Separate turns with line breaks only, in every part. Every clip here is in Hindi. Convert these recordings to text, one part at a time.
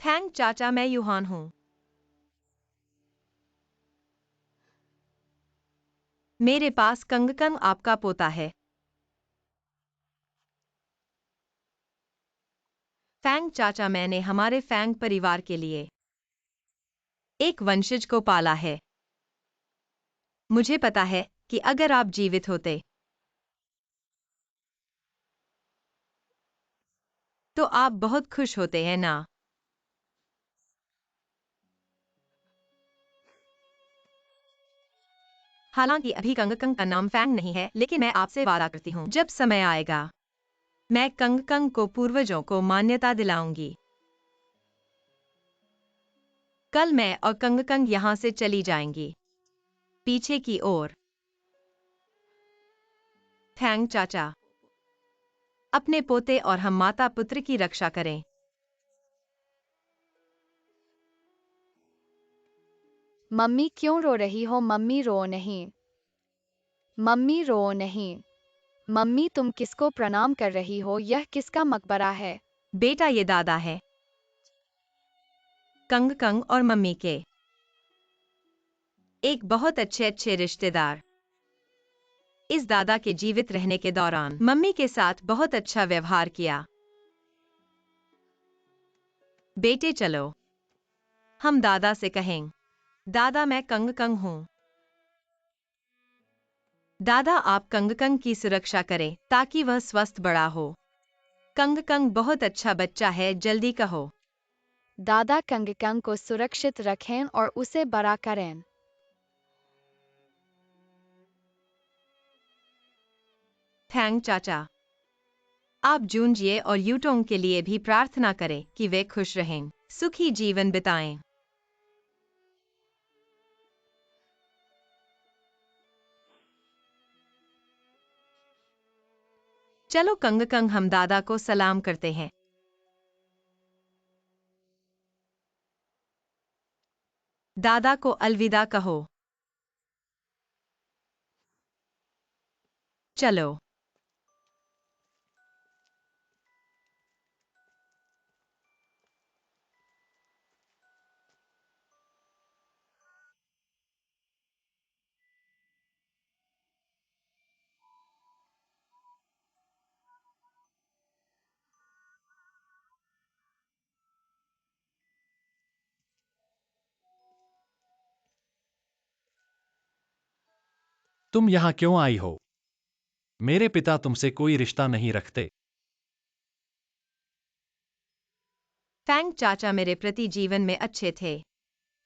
फैंग चाचा, मैं यूहान हूँ। मेरे पास कंगकंग आपका पोता है। फैंग चाचा, मैंने हमारे फैंग परिवार के लिए एक वंशज को पाला है। मुझे पता है कि अगर आप जीवित होते तो आप बहुत खुश होते हैं ना? हालांकि अभी कंगकंग का नाम फैंग नहीं है, लेकिन मैं आपसे वादा करती हूँ, जब समय आएगा मैं कंगकंग को पूर्वजों को मान्यता दिलाऊंगी। कल मैं और कंगकंग यहाँ से चली जाएंगी, पीछे की ओर। फैंग चाचा, अपने पोते और हम माता पुत्र की रक्षा करें।
मम्मी क्यों रो रही हो? मम्मी रो नहीं। मम्मी रो नहीं। मम्मी तुम किसको प्रणाम कर रही हो? यह किसका मकबरा है?
बेटा, ये दादा है, कंगकंग और मम्मी के एक बहुत अच्छे रिश्तेदार। इस दादा के जीवित रहने के दौरान मम्मी के साथ बहुत अच्छा व्यवहार किया। बेटे चलो, हम दादा से कहें, दादा मैं कंगकंग हूँ। दादा, आप कंगकंग की सुरक्षा करें ताकि वह स्वस्थ बड़ा हो। कंगकंग बहुत अच्छा बच्चा है, जल्दी कहो।
दादा कंगकंग को सुरक्षित रखें और उसे बड़ा करें।
फैंग चाचा, आप जूंजिए और यूटोंग के लिए भी प्रार्थना करें कि वे खुश रहें, सुखी जीवन बिताएं। चलो कंगकंग, हम दादा को सलाम करते हैं। दादा को अलविदा कहो। चलो।
तुम यहाँ क्यों आई हो? मेरे पिता तुमसे कोई रिश्ता नहीं रखते।
फैंग चाचा मेरे प्रति जीवन में अच्छे थे।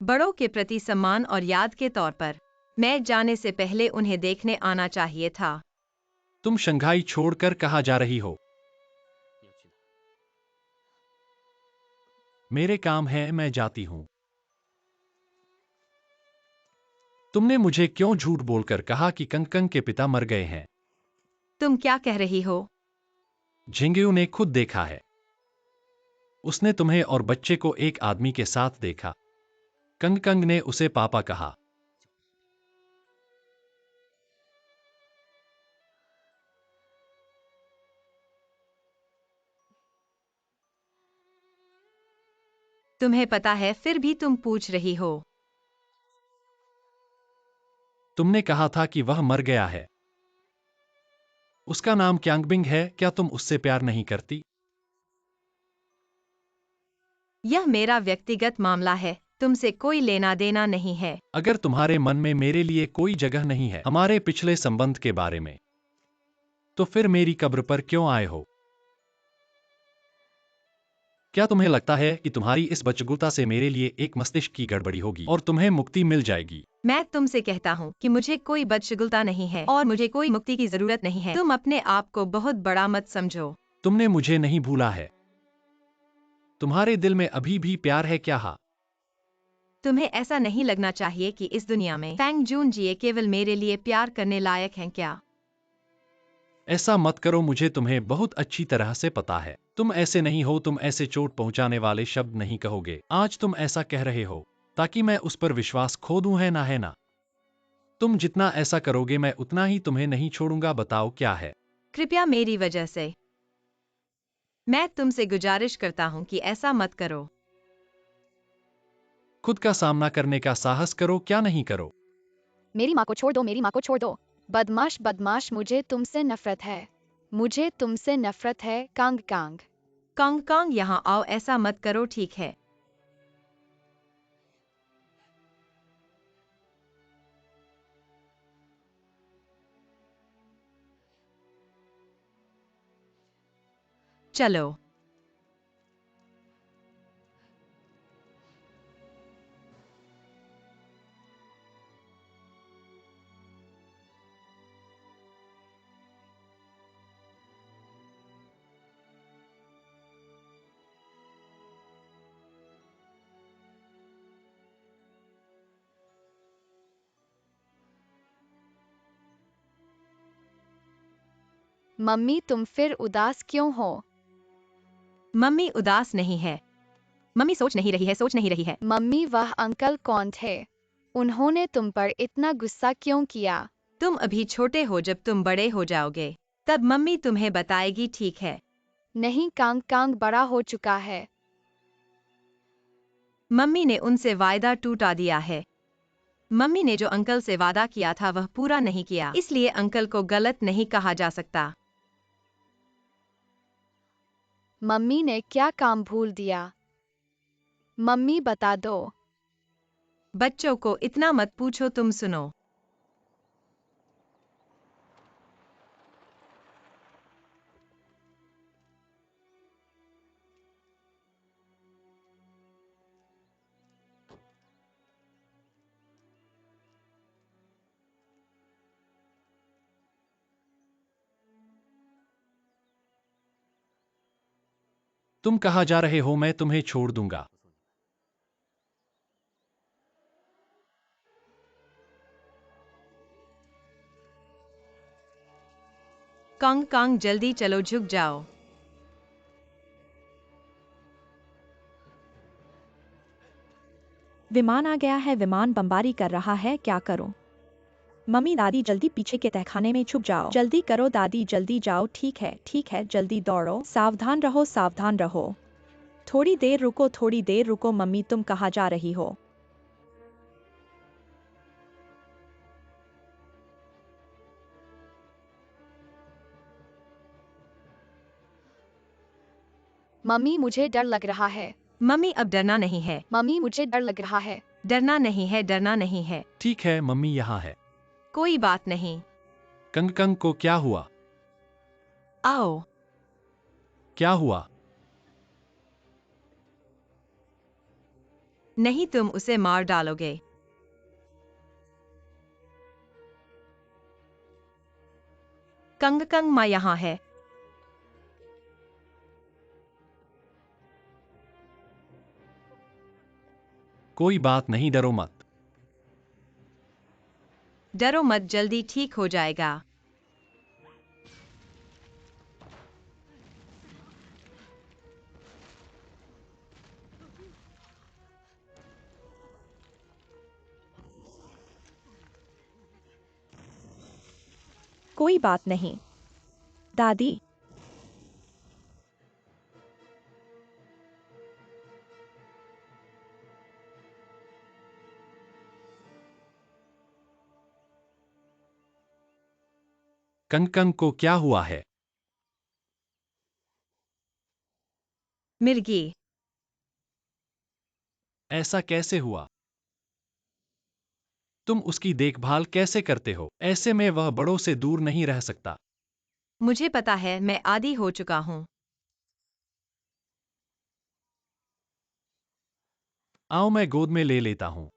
बड़ों के प्रति सम्मान और याद के तौर पर मैं जाने से पहले उन्हें देखने आना चाहिए था।
तुम शंघाई छोड़कर कहाँ जा रही हो? मेरे काम है, मैं जाती हूँ। तुमने मुझे क्यों झूठ बोलकर कहा कि कंगकंग के पिता मर गए हैं?
तुम क्या कह रही हो?
झिंगयू ने खुद देखा है। उसने तुम्हें और बच्चे को एक आदमी के साथ देखा। कंगकंग ने उसे पापा कहा।
तुम्हें पता है, फिर भी तुम पूछ रही हो।
तुमने कहा था कि वह मर गया है। उसका नाम क्यांगबिंग है, क्या तुम उससे प्यार नहीं करती?
यह मेरा व्यक्तिगत मामला है, तुमसे कोई लेना देना नहीं है।
अगर तुम्हारे मन में मेरे लिए कोई जगह नहीं है हमारे पिछले संबंध के बारे में, तो फिर मेरी कब्र पर क्यों आए हो? क्या तुम्हें लगता है कि तुम्हारी इस बचगुलता से मेरे लिए एक मस्तिष्क की गड़बड़ी होगी और तुम्हें मुक्ति मिल जाएगी?
मैं तुमसे कहता हूँ कि मुझे कोई बदशगुलता नहीं है और मुझे कोई मुक्ति की जरूरत नहीं है। तुम अपने आप को बहुत बड़ा मत समझो।
तुमने मुझे नहीं भूला है। तुम्हारे दिल में अभी भी प्यार है क्या? हाँ।
तुम्हें ऐसा नहीं लगना चाहिए कि इस दुनिया में फैंग जून जिए केवल मेरे लिए प्यार करने लायक हैं क्या?
ऐसा मत करो, मुझे तुम्हें बहुत अच्छी तरह से पता है। तुम ऐसे नहीं हो, तुम ऐसे चोट पहुंचाने वाले शब्द नहीं कहोगे। आज तुम ऐसा कह रहे हो ताकि मैं उस पर विश्वास खो दूं, है ना? तुम जितना ऐसा करोगे मैं उतना ही तुम्हें नहीं छोड़ूंगा। बताओ क्या है?
कृपया मेरी वजह से मैं तुमसे गुजारिश करता हूँ कि ऐसा मत करो।
खुद का सामना करने का साहस करो, क्या नहीं करो।
मेरी माँ को छोड़ दो, मेरी माँ को छोड़ दो। बदमाश बदमाश, मुझे तुमसे नफरत है। मुझे तुमसे नफरत है। Kong Kong.
कांग कांग, यहाँ आओ, ऐसा मत करो, ठीक है? चलो।
मम्मी तुम फिर उदास क्यों हो?
मम्मी उदास नहीं है। मम्मी सोच नहीं रही है, सोच नहीं रही है।
मम्मी वह अंकल कौन थे? उन्होंने तुम पर इतना गुस्सा क्यों किया?
तुम अभी छोटे हो, जब तुम बड़े हो जाओगे तब मम्मी तुम्हें बताएगी, ठीक है?
नहीं, कांग कांग बड़ा हो चुका है।
मम्मी ने उनसे वायदा टूटा दिया है। मम्मी ने जो अंकल से वादा किया था वह पूरा नहीं किया, इसलिए अंकल को गलत नहीं कहा जा सकता।
मम्मी ने क्या काम भूल दिया? मम्मी बता दो।
बच्चों को इतना मत पूछो, तुम सुनो।
तुम कहाँ जा रहे हो? मैं तुम्हें छोड़ दूंगा।
कांग कांग, जल्दी चलो, झुक जाओ।
विमान आ गया है, विमान बमबारी कर रहा है, क्या करूं? मम्मी दादी जल्दी पीछे के तहखाने में छुप जाओ, जल्दी करो दादी, जल्दी जाओ। ठीक है, जल्दी दौड़ो, सावधान रहो, सावधान रहो। थोड़ी देर रुको, थोड़ी देर रुको। मम्मी तुम कहाँ जा रही हो?
मम्मी मुझे डर लग रहा है।
मम्मी अब डरना नहीं है।
मम्मी मुझे डर लग रहा है।
डरना नहीं है, डरना नहीं है।
ठीक है, मम्मी यहाँ है।
कोई बात नहीं।
कंग कंग को क्या हुआ?
आओ।
क्या हुआ?
नहीं, तुम उसे मार डालोगे। कंग कंग माँ यहाँ है।
कोई बात नहीं, डरो मत।
डरो मत, जल्दी ठीक हो जाएगा।
कोई बात नहीं दादी।
कंग कंग को क्या हुआ है?
मिर्गी।
ऐसा कैसे हुआ? तुम उसकी देखभाल कैसे करते हो? ऐसे में वह बड़ों से दूर नहीं रह सकता।
मुझे पता है, मैं आदी हो चुका हूँ।
आओ, मैं गोद में ले लेता हूँ।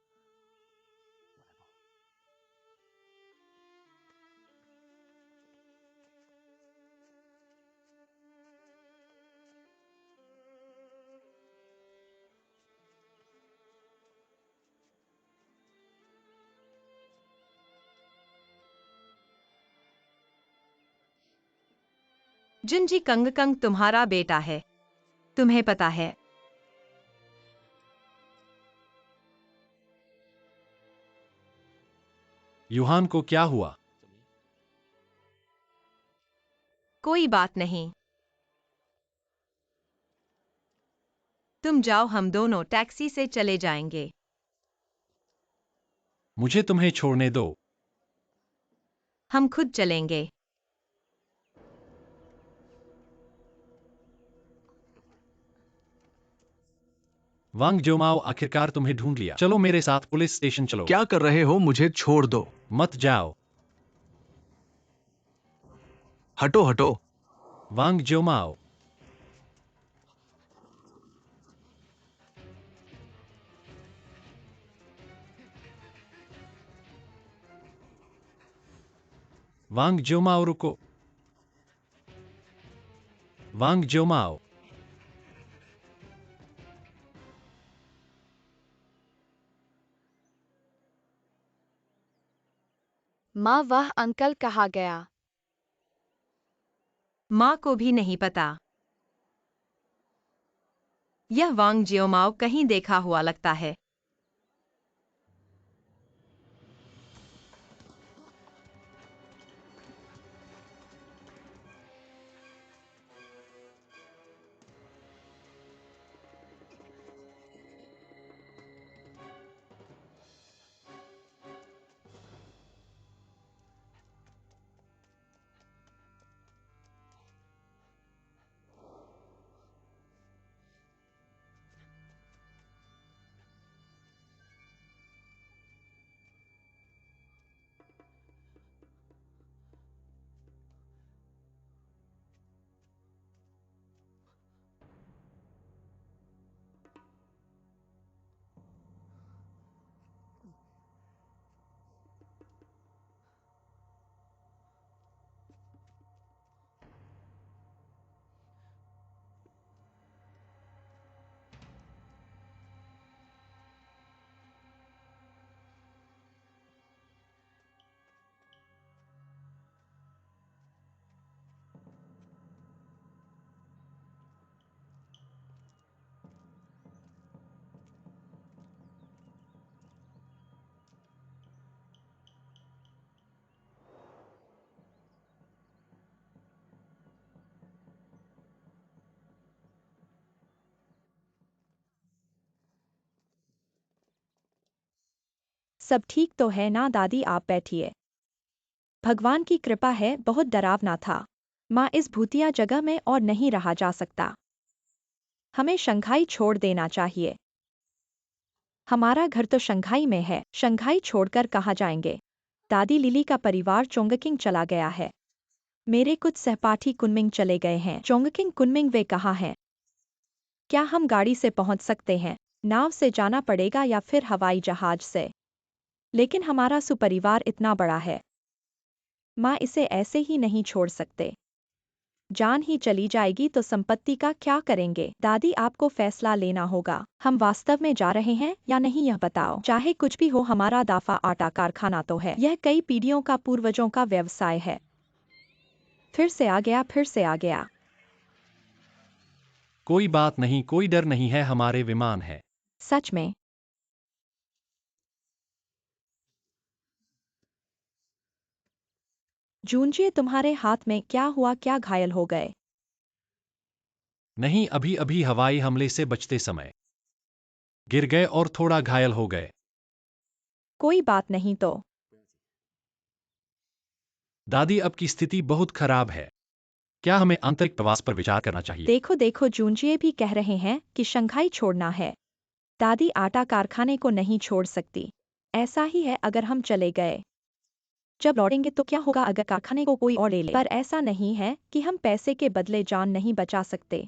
जिंजी, कंग कंग तुम्हारा बेटा है, तुम्हें पता है।
यूहान को क्या हुआ?
कोई बात नहीं। तुम जाओ, हम दोनों टैक्सी से चले जाएंगे।
मुझे तुम्हें छोड़ने दो।
हम खुद चलेंगे।
वांग जोमाओ, आखिरकार तुम्हें ढूंढ लिया। चलो मेरे साथ पुलिस स्टेशन चलो।
क्या कर रहे हो? मुझे छोड़ दो।
मत जाओ।
हटो हटो।
वांग जोमाओ। वांग जोमाओ रुको। वांग जोमाओ।
माँ, वह अंकल कहाँ गया?
माँ को भी नहीं पता। यह वांग जियोमाओ कहीं देखा हुआ लगता है।
सब ठीक तो है ना दादी? आप बैठिए। भगवान की कृपा है, बहुत डरावना था। माँ, इस भूतिया जगह में और नहीं रहा जा सकता। हमें शंघाई छोड़ देना चाहिए। हमारा घर तो शंघाई में है, शंघाई छोड़कर कहाँ जाएंगे? दादी लिली का परिवार चोंगकिंग चला गया है। मेरे कुछ सहपाठी कुनमिंग चले गए हैं। चोंगकिंग कुनमिंग वे कहाँ हैं? क्या हम गाड़ी से पहुंच सकते हैं? नाव से जाना पड़ेगा या फिर हवाई जहाज से? लेकिन हमारा सुपरिवार इतना बड़ा है। माँ, इसे ऐसे ही नहीं छोड़ सकते। जान ही चली जाएगी तो संपत्ति का क्या करेंगे? दादी, आपको फैसला लेना होगा। हम वास्तव में जा रहे हैं या नहीं यह बताओ। चाहे कुछ भी हो, हमारा दाफा आटा कारखाना तो है। यह कई पीढ़ियों का पूर्वजों का व्यवसाय है। फिर से आ गया, फिर से आ गया।
कोई बात नहीं, कोई डर नहीं है, हमारे विमान है।
सच में? जूंजिए, तुम्हारे हाथ में क्या हुआ? क्या घायल हो गए?
नहीं, अभी अभी हवाई हमले से बचते समय गिर गए और थोड़ा घायल हो गए।
कोई बात नहीं तो।
दादी, अब की स्थिति बहुत खराब है। क्या हमें आंतरिक प्रवास पर विचार करना चाहिए?
देखो देखो, जूंजिए भी कह रहे हैं कि शंघाई छोड़ना है। दादी आटा कारखाने को नहीं छोड़ सकती। ऐसा ही है अगर हम चले गए। जब लौटेंगे तो क्या होगा अगर कारखाने को कोई और ले ले? पर ऐसा नहीं है कि हम पैसे के बदले जान नहीं बचा सकते।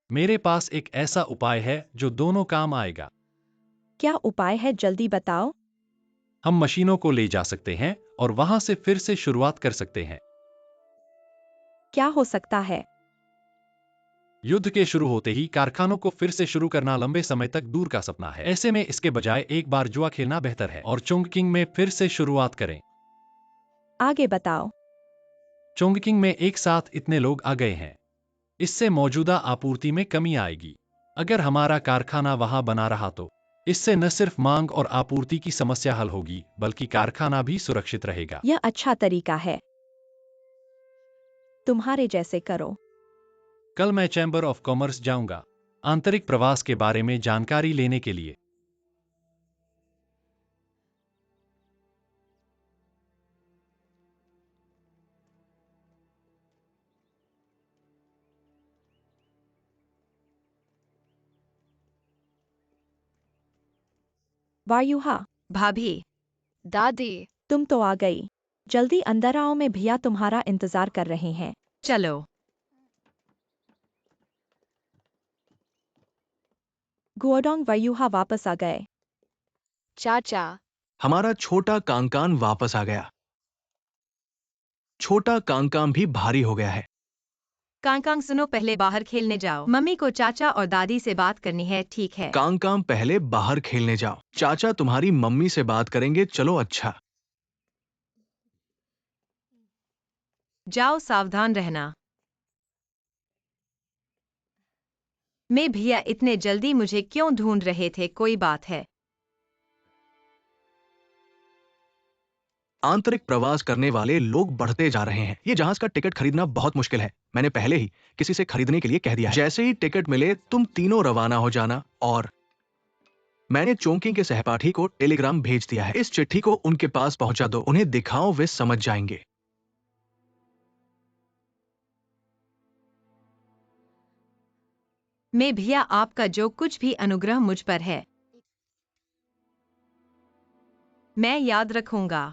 मेरे पास एक ऐसा उपाय है जो दोनों काम आएगा।
क्या उपाय है? जल्दी बताओ।
हम मशीनों को ले जा सकते हैं और वहां से फिर से शुरुआत कर सकते हैं।
क्या हो सकता है?
युद्ध के शुरू होते ही कारखानों को फिर से शुरू करना लंबे समय तक दूर का सपना है। ऐसे में इसके बजाय एक बार जुआ खेलना बेहतर है और चोंगकिंग में फिर से शुरुआत करें।
आगे बताओ।
चोंगकिंग में एक साथ इतने लोग आ गए हैं। इससे मौजूदा आपूर्ति में कमी आएगी। अगर हमारा कारखाना वहां बना रहा तो इससे न सिर्फ मांग और आपूर्ति की समस्या हल होगी, बल्कि कारखाना भी सुरक्षित रहेगा।
यह अच्छा तरीका है। तुम्हारे जैसे करो।
कल मैं चैम्बर ऑफ कॉमर्स जाऊंगा आंतरिक प्रवास के बारे में जानकारी लेने के लिए।
वायुहा,
भाभी,
दादी,
तुम तो आ गई। जल्दी अंदर आओ, मैं भैया तुम्हारा इंतजार कर रहे हैं।
चलो।
गुओडोंग वायुहा वापस आ गए।
चाचा,
हमारा छोटा कांकान वापस आ गया। छोटा कांकान भी भारी हो गया है।
कांकांग सुनो, पहले बाहर खेलने जाओ। मम्मी को चाचा और दादी से बात करनी है, ठीक है?
कांकान पहले बाहर खेलने जाओ। चाचा तुम्हारी मम्मी से बात करेंगे। चलो अच्छा।
जाओ, सावधान रहना। मैं भैया इतने जल्दी मुझे क्यों ढूंढ रहे थे? कोई बात है।
आंतरिक प्रवास करने वाले लोग बढ़ते जा रहे हैं। ये जहाज का टिकट खरीदना बहुत मुश्किल है। मैंने पहले ही किसी से खरीदने के लिए कह दिया है। जैसे ही टिकट मिले तुम तीनों रवाना हो जाना। और मैंने चोंकिंग के सहपाठी को टेलीग्राम भेज दिया है। इस चिट्ठी को उनके पास पहुंचा दो। उन्हें दिखाओ, वे समझ जाएंगे।
मैं भैया, आपका जो कुछ भी अनुग्रह मुझ पर है, मैं याद रखूंगा।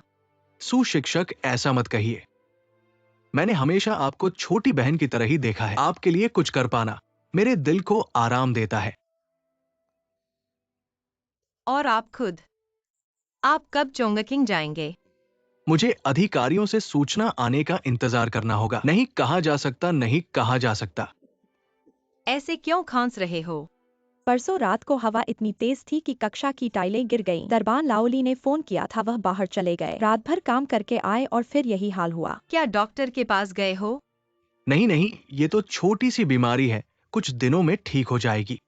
सुशिक्षक, ऐसा मत कहिए। मैंने हमेशा आपको छोटी बहन की तरह ही देखा है। आपके लिए कुछ कर पाना मेरे दिल को आराम देता है।
और आप खुद, आप कब चोंगकिंग जाएंगे?
मुझे अधिकारियों से सूचना आने का इंतजार करना होगा। नहीं कहा जा सकता, नहीं कहा जा सकता।
ऐसे क्यों खांस रहे हो?
परसों रात को हवा इतनी तेज थी कि कक्षा की टाइलें गिर गईं। दरबान लाओली ने फोन किया था, वह बाहर चले गए। रात भर काम करके आए और फिर यही हाल हुआ।
क्या डॉक्टर के पास गए हो?
नहीं नहीं, ये तो छोटी सी बीमारी है। कुछ दिनों में ठीक हो जाएगी।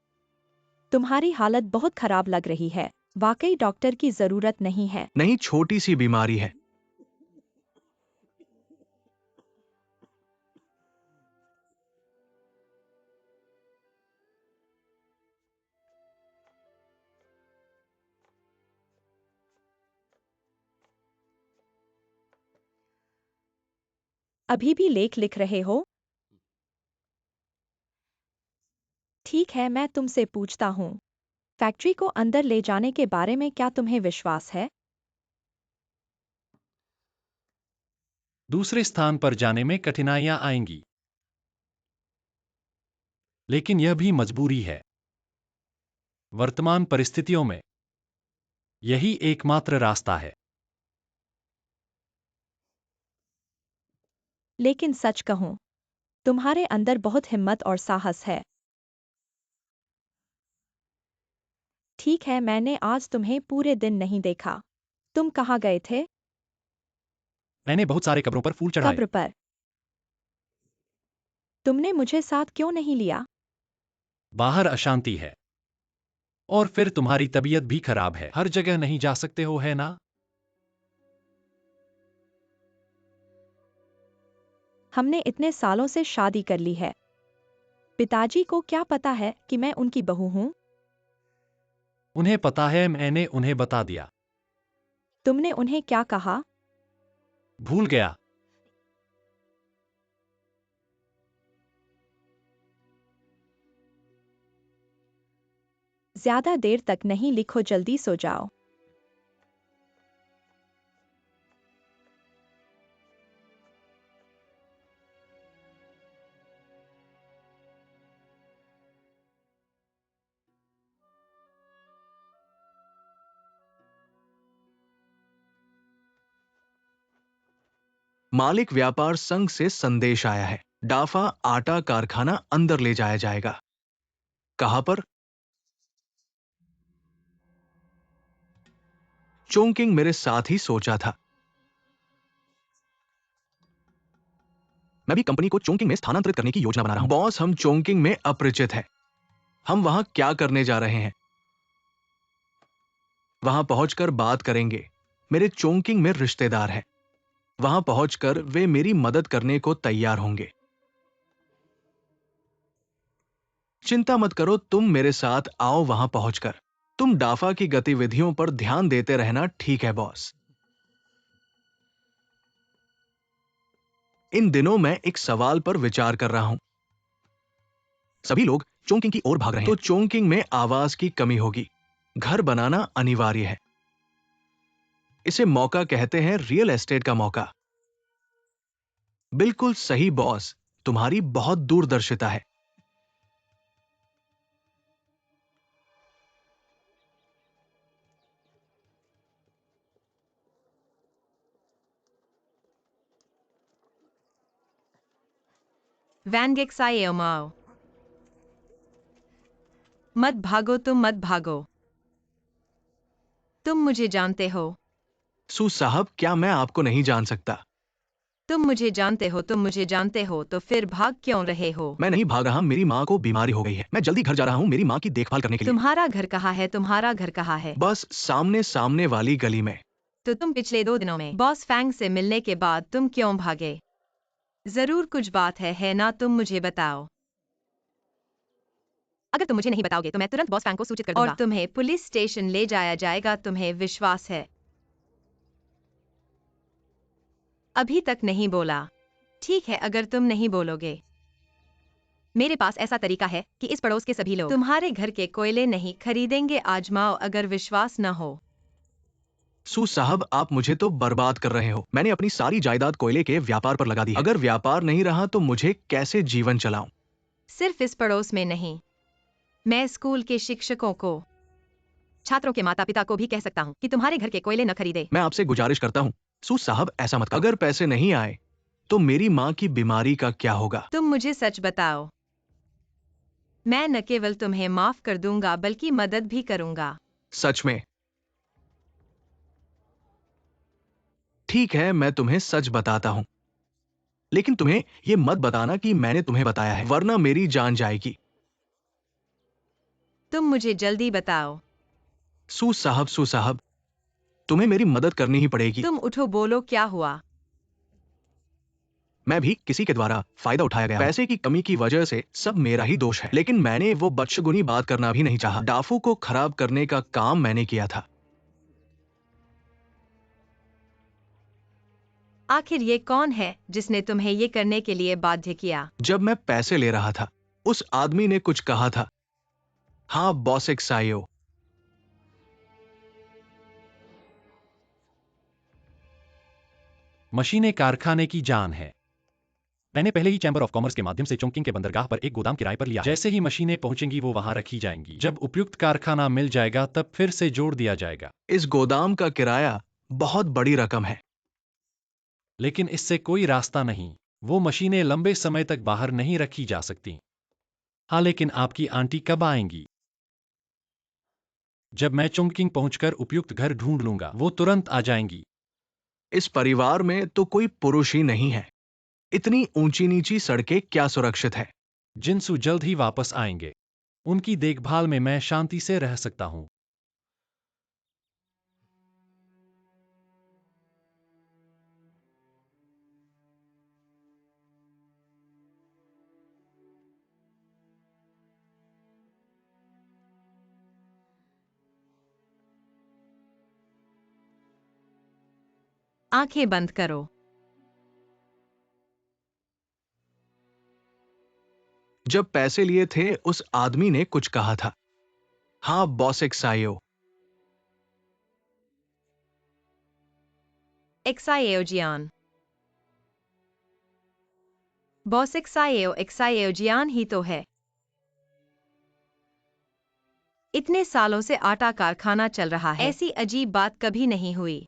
तुम्हारी हालत बहुत खराब लग रही है। वाकई डॉक्टर की जरूरत नहीं है।
नहीं, छोटी सी बीमारी है।
अभी भी लेख लिख रहे हो? ठीक है, मैं तुमसे पूछता हूँ। फैक्ट्री को अंदर ले जाने के बारे में क्या तुम्हें विश्वास है?
दूसरे स्थान पर जाने में कठिनाइयां आएंगी, लेकिन यह भी मजबूरी है। वर्तमान परिस्थितियों में यही एकमात्र रास्ता है।
लेकिन सच कहूँ, तुम्हारे अंदर बहुत हिम्मत और साहस है। ठीक है, मैंने आज तुम्हें पूरे दिन नहीं देखा। तुम कहाँ गए थे?
मैंने बहुत सारे कब्रों पर फूल चढ़ाए।
कब्र पर। तुमने मुझे साथ क्यों नहीं लिया?
बाहर अशांति है, और फिर तुम्हारी तबीयत भी खराब है। हर जगह नहीं जा सकते हो, है ना?
हमने इतने सालों से शादी कर ली है। पिताजी को क्या पता है कि मैं उनकी बहू हूँ?
उन्हें पता है, मैंने उन्हें बता दिया।
तुमने उन्हें क्या कहा?
भूल गया।
ज्यादा देर तक नहीं लिखो, जल्दी सो जाओ।
मालिक व्यापार संघ से संदेश आया है। डाफा आटा कारखाना अंदर ले जाया जाएगा। कहां पर? चोंकिंग मेरे साथ ही सोचा था। मैं भी कंपनी को चोंकिंग में स्थानांतरित करने की योजना बना रहा हूं। बॉस, हम चोंकिंग में अपरिचित हैं। हम वहां क्या करने जा रहे हैं? वहां पहुंचकर बात करेंगे। मेरे चोंकिंग में रिश्तेदार हैं। वहां पहुंचकर वे मेरी मदद करने को तैयार होंगे। चिंता मत करो, तुम मेरे साथ आओ। वहां पहुंचकर तुम डाफा की गतिविधियों पर ध्यान देते रहना, ठीक है बॉस? इन दिनों मैं एक सवाल पर विचार कर रहा हूं। सभी लोग चोंकिंग की ओर भाग रहे हैं, तो चोंकिंग में आवाज की कमी होगी। घर बनाना अनिवार्य है। इसे मौका कहते हैं, रियल एस्टेट का मौका। बिल्कुल सही बॉस, तुम्हारी बहुत दूरदर्शिता है।
वैनगेक साये माओ। मत भागो, तुम मत भागो। तुम मुझे जानते हो।
सू साहब, क्या मैं आपको नहीं जान सकता?
तुम मुझे जानते हो, तुम मुझे जानते हो, तो फिर भाग क्यों रहे हो?
मैं नहीं भाग रहा, मेरी माँ को बीमारी हो गई है। मैं जल्दी घर जा रहा हूँ मेरी माँ की देखभाल करने के लिए।
तुम्हारा घर कहाँ है? तुम्हारा घर कहाँ है?
बस सामने सामने वाली गली में।
तो तुम पिछले 2 दिनों में बॉस फैंग से मिलने के बाद तुम क्यों भागे? जरूर कुछ बात है ना? तुम मुझे बताओ। अगर तुम मुझे नहीं बताओगे तो मैं तुरंत बॉस फैंग को सूचित कर दूंगा और तुम्हें पुलिस स्टेशन ले जाया जाएगा। तुम्हें विश्वास है? अभी तक नहीं बोला। ठीक है, अगर तुम नहीं बोलोगे। मेरे पास ऐसा तरीका है कि इस पड़ोस के सभी लोग तुम्हारे घर के कोयले नहीं खरीदेंगे। आजमाओ, अगर विश्वास न हो।
सू साहब, आप मुझे तो बर्बाद कर रहे हो। मैंने अपनी सारी जायदाद कोयले के व्यापार पर लगा दी है। अगर व्यापार नहीं रहा तो मुझे कैसे जीवन चलाऊं?
सिर्फ इस पड़ोस में नहीं, मैं स्कूल के शिक्षकों को, छात्रों के माता पिता को भी कह सकता हूँ कि तुम्हारे घर के कोयले न खरीदे।
मैं आपसे गुजारिश करता हूँ, सू साहब ऐसा मत करो। अगर पैसे नहीं आए तो मेरी माँ की बीमारी का क्या होगा?
तुम मुझे सच बताओ। मैं न केवल तुम्हें माफ कर दूंगा बल्कि मदद भी करूंगा।
सच में? ठीक है, मैं तुम्हें सच बताता हूँ, लेकिन तुम्हें ये मत बताना कि मैंने तुम्हें बताया है, वरना मेरी जान जाएगी।
तुम मुझे जल्दी बताओ।
सू साहब, तुम्हें मेरी मदद करनी ही पड़ेगी।
तुम उठो, बोलो क्या हुआ?
मैं भी किसी के द्वारा फायदा उठाया गया हूं। पैसे की कमी की वजह से सब मेरा ही दोष है, लेकिन मैंने वो बदशगुनी बात करना भी नहीं चाहा। डाफू को खराब करने का काम मैंने किया था।
आखिर ये कौन है जिसने तुम्हें ये करने के लिए बाध्य किया?
जब मैं पैसे ले रहा था, उस आदमी ने कुछ कहा था। हाँ बॉस, एक सायो।
मशीनें कारखाने की जान है। मैंने पहले ही चैम्बर ऑफ कॉमर्स के माध्यम से चोंकिंग के बंदरगाह पर एक गोदाम किराए पर लिया है। जैसे ही मशीनें पहुंचेंगी वो वहां रखी जाएंगी। जब उपयुक्त कारखाना मिल जाएगा तब फिर से जोड़ दिया जाएगा।
इस गोदाम का किराया बहुत बड़ी रकम है।
लेकिन इससे कोई रास्ता नहीं। वो मशीनें लंबे समय तक बाहर नहीं रखी जा सकती। हाँ, लेकिन आपकी आंटी कब आएंगी? जब मैं चोंकिंग पहुंचकर उपयुक्त घर ढूंढ लूंगा, वो तुरंत आ जाएंगी।
इस परिवार में तो कोई पुरुष ही नहीं है। इतनी ऊंची नीची सड़कें क्या सुरक्षित है?
जिनसू जल्द ही वापस आएंगे। उनकी देखभाल में मैं शांति से रह सकता हूं।
आंखें बंद करो।
जब पैसे लिए थे उस आदमी ने कुछ कहा था। हाँ बॉस, एक सायो।
एक्साएओ जियान। बॉस एक्साएओ जियान ही तो है। इतने सालों से आटा कारखाना चल रहा है, ऐसी अजीब बात कभी नहीं हुई।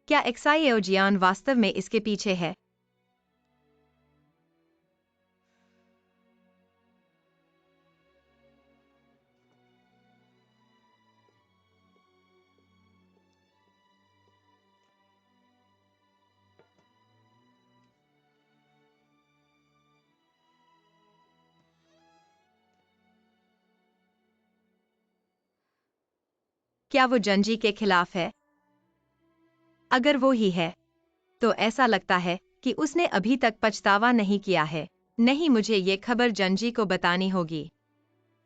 क्या एक्साएओ जियान वास्तव में इसके पीछे है? क्या वो जंजी के खिलाफ है? अगर वो ही है, तो ऐसा लगता है कि उसने अभी तक पछतावा नहीं किया है। नहीं, मुझे ये खबर जंजी को बतानी होगी।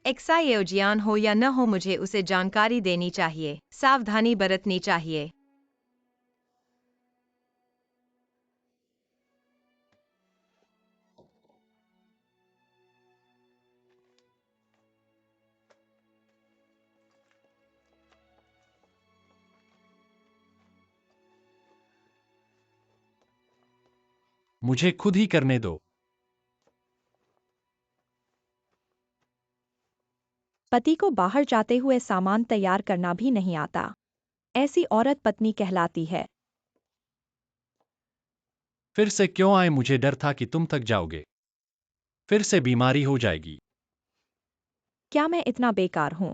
एक्साएओ जियान हो या न हो, मुझे उसे जानकारी देनी चाहिए, सावधानी बरतनी चाहिए।
मुझे खुद ही करने दो।
पति को बाहर जाते हुए सामान तैयार करना भी नहीं आता। ऐसी औरत पत्नी कहलाती है।
फिर से क्यों आए? मुझे डर था कि तुम थक जाओगे। फिर से बीमारी हो जाएगी।
क्या मैं इतना बेकार हूं?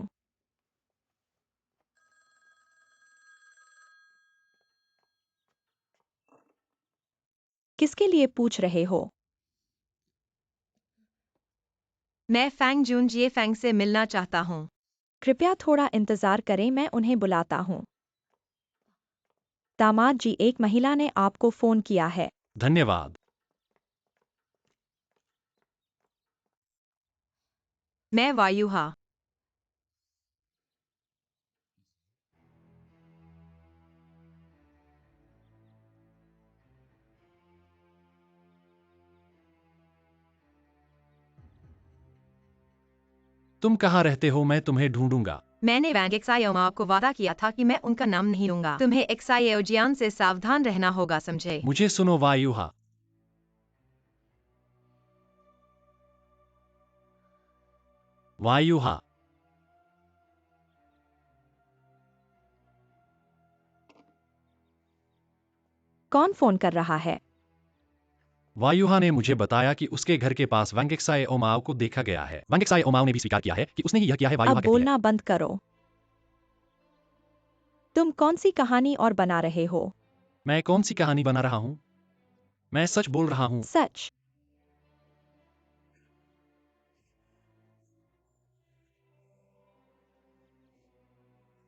किसके लिए पूछ रहे हो?
मैं फैंग जूनजिए फैंग से मिलना चाहता हूँ।
कृपया थोड़ा इंतजार करें, मैं उन्हें बुलाता हूं। दामाद जी, एक महिला ने आपको फोन किया है।
धन्यवाद।
मैं वायुहा।
तुम कहाँ रहते हो? मैं तुम्हें ढूंढूंगा।
मैंने वैंग एक्सायोमा को वादा किया था कि मैं उनका नाम नहीं लूंगा। तुम्हें एक्सायोजियान से सावधान रहना होगा, समझे?
मुझे सुनो वायुहा। वायुहा।
कौन फोन कर रहा है?
वायुहा ने मुझे बताया कि उसके घर के पास वांगेक्साए ओमाओ को देखा गया है। वांगेक्साए ओमाओ ने भी स्वीकार किया है कि उसने ही यह किया है। वायुहा
अब
कहती है।
बोलना बंद करो। तुम कौन सी कहानी और बना रहे हो?
मैं कौन सी कहानी बना रहा हूँ? मैं सच बोल रहा हूँ।
सच?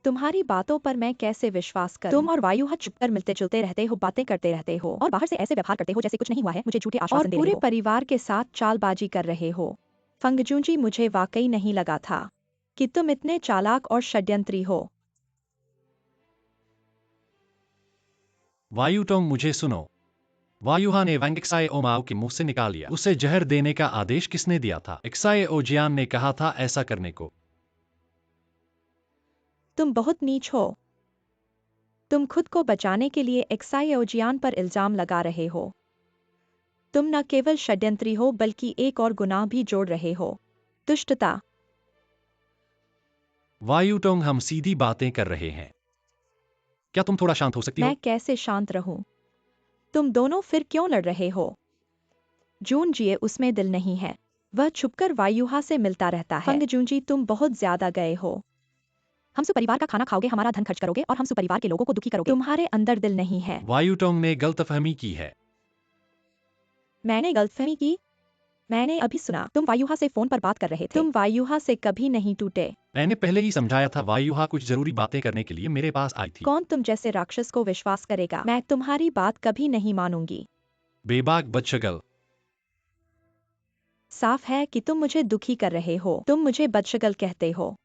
तुम्हारी बातों पर मैं कैसे विश्वास करूं? तुम और वायुहा चुपकर मिलते जुलते रहते हो, बातें करते रहते हो और बाहर से ऐसे व्यवहार करते हो जैसे कुछ नहीं हुआ है। मुझे झूठे आश्वासन दे रहे हो और पूरे परिवार के साथ चालबाजी कर रहे हो। फंगजूंजी, मुझे वाकई नहीं लगा था कि तुम इतने चालाक और षड्यंत्री हो।
वायुटोंग, मुझे सुनो। वायुहा ने वांगेक्साए ओमाओ के मुंह से निकाल लिया। उसे जहर देने का आदेश किसने दिया था? एक्साए ओजियान ने कहा था ऐसा करने को।
तुम बहुत नीच हो। तुम खुद को बचाने के लिए एक्सायोजियान पर इल्जाम लगा रहे हो। तुम न केवल षड्यंत्री हो बल्कि एक और गुनाह भी जोड़ रहे हो, दुष्टता।
वायुटोंग, हम सीधी बातें कर रहे हैं। क्या तुम थोड़ा शांत हो सकती हो?
मैं कैसे शांत रहूं? तुम दोनों फिर क्यों लड़ रहे हो? जून जिए, उसमें दिल नहीं है। वह छुपकर वायुहा से मिलता रहता है। फंगजूंजी, तुम बहुत ज्यादा गए हो। हम सुपरिवार का खाना खाओगे, हमारा धन खर्च करोगे और हम सुपरिवार के लोगों को दुखी करोगे। तुम्हारे अंदर दिल नहीं है।
वायुटोंग ने गलतफहमी की है।
मैंने गलतफहमी की? मैंने अभी सुना तुम वायुहा से फोन पर बात कर रहे थे। तुम वायुहा से कभी नहीं टूटे।
मैंने पहले ही समझाया था। वायुहा कुछ जरूरी बातें करने के लिए मेरे पास आई थी।
कौन तुम जैसे राक्षस को विश्वास करेगा? मैं तुम्हारी बात कभी नहीं मानूंगी।
बेबाक बदशगल।
साफ है कि तुम मुझे दुखी कर रहे हो। तुम मुझे बदशगल कहते हो।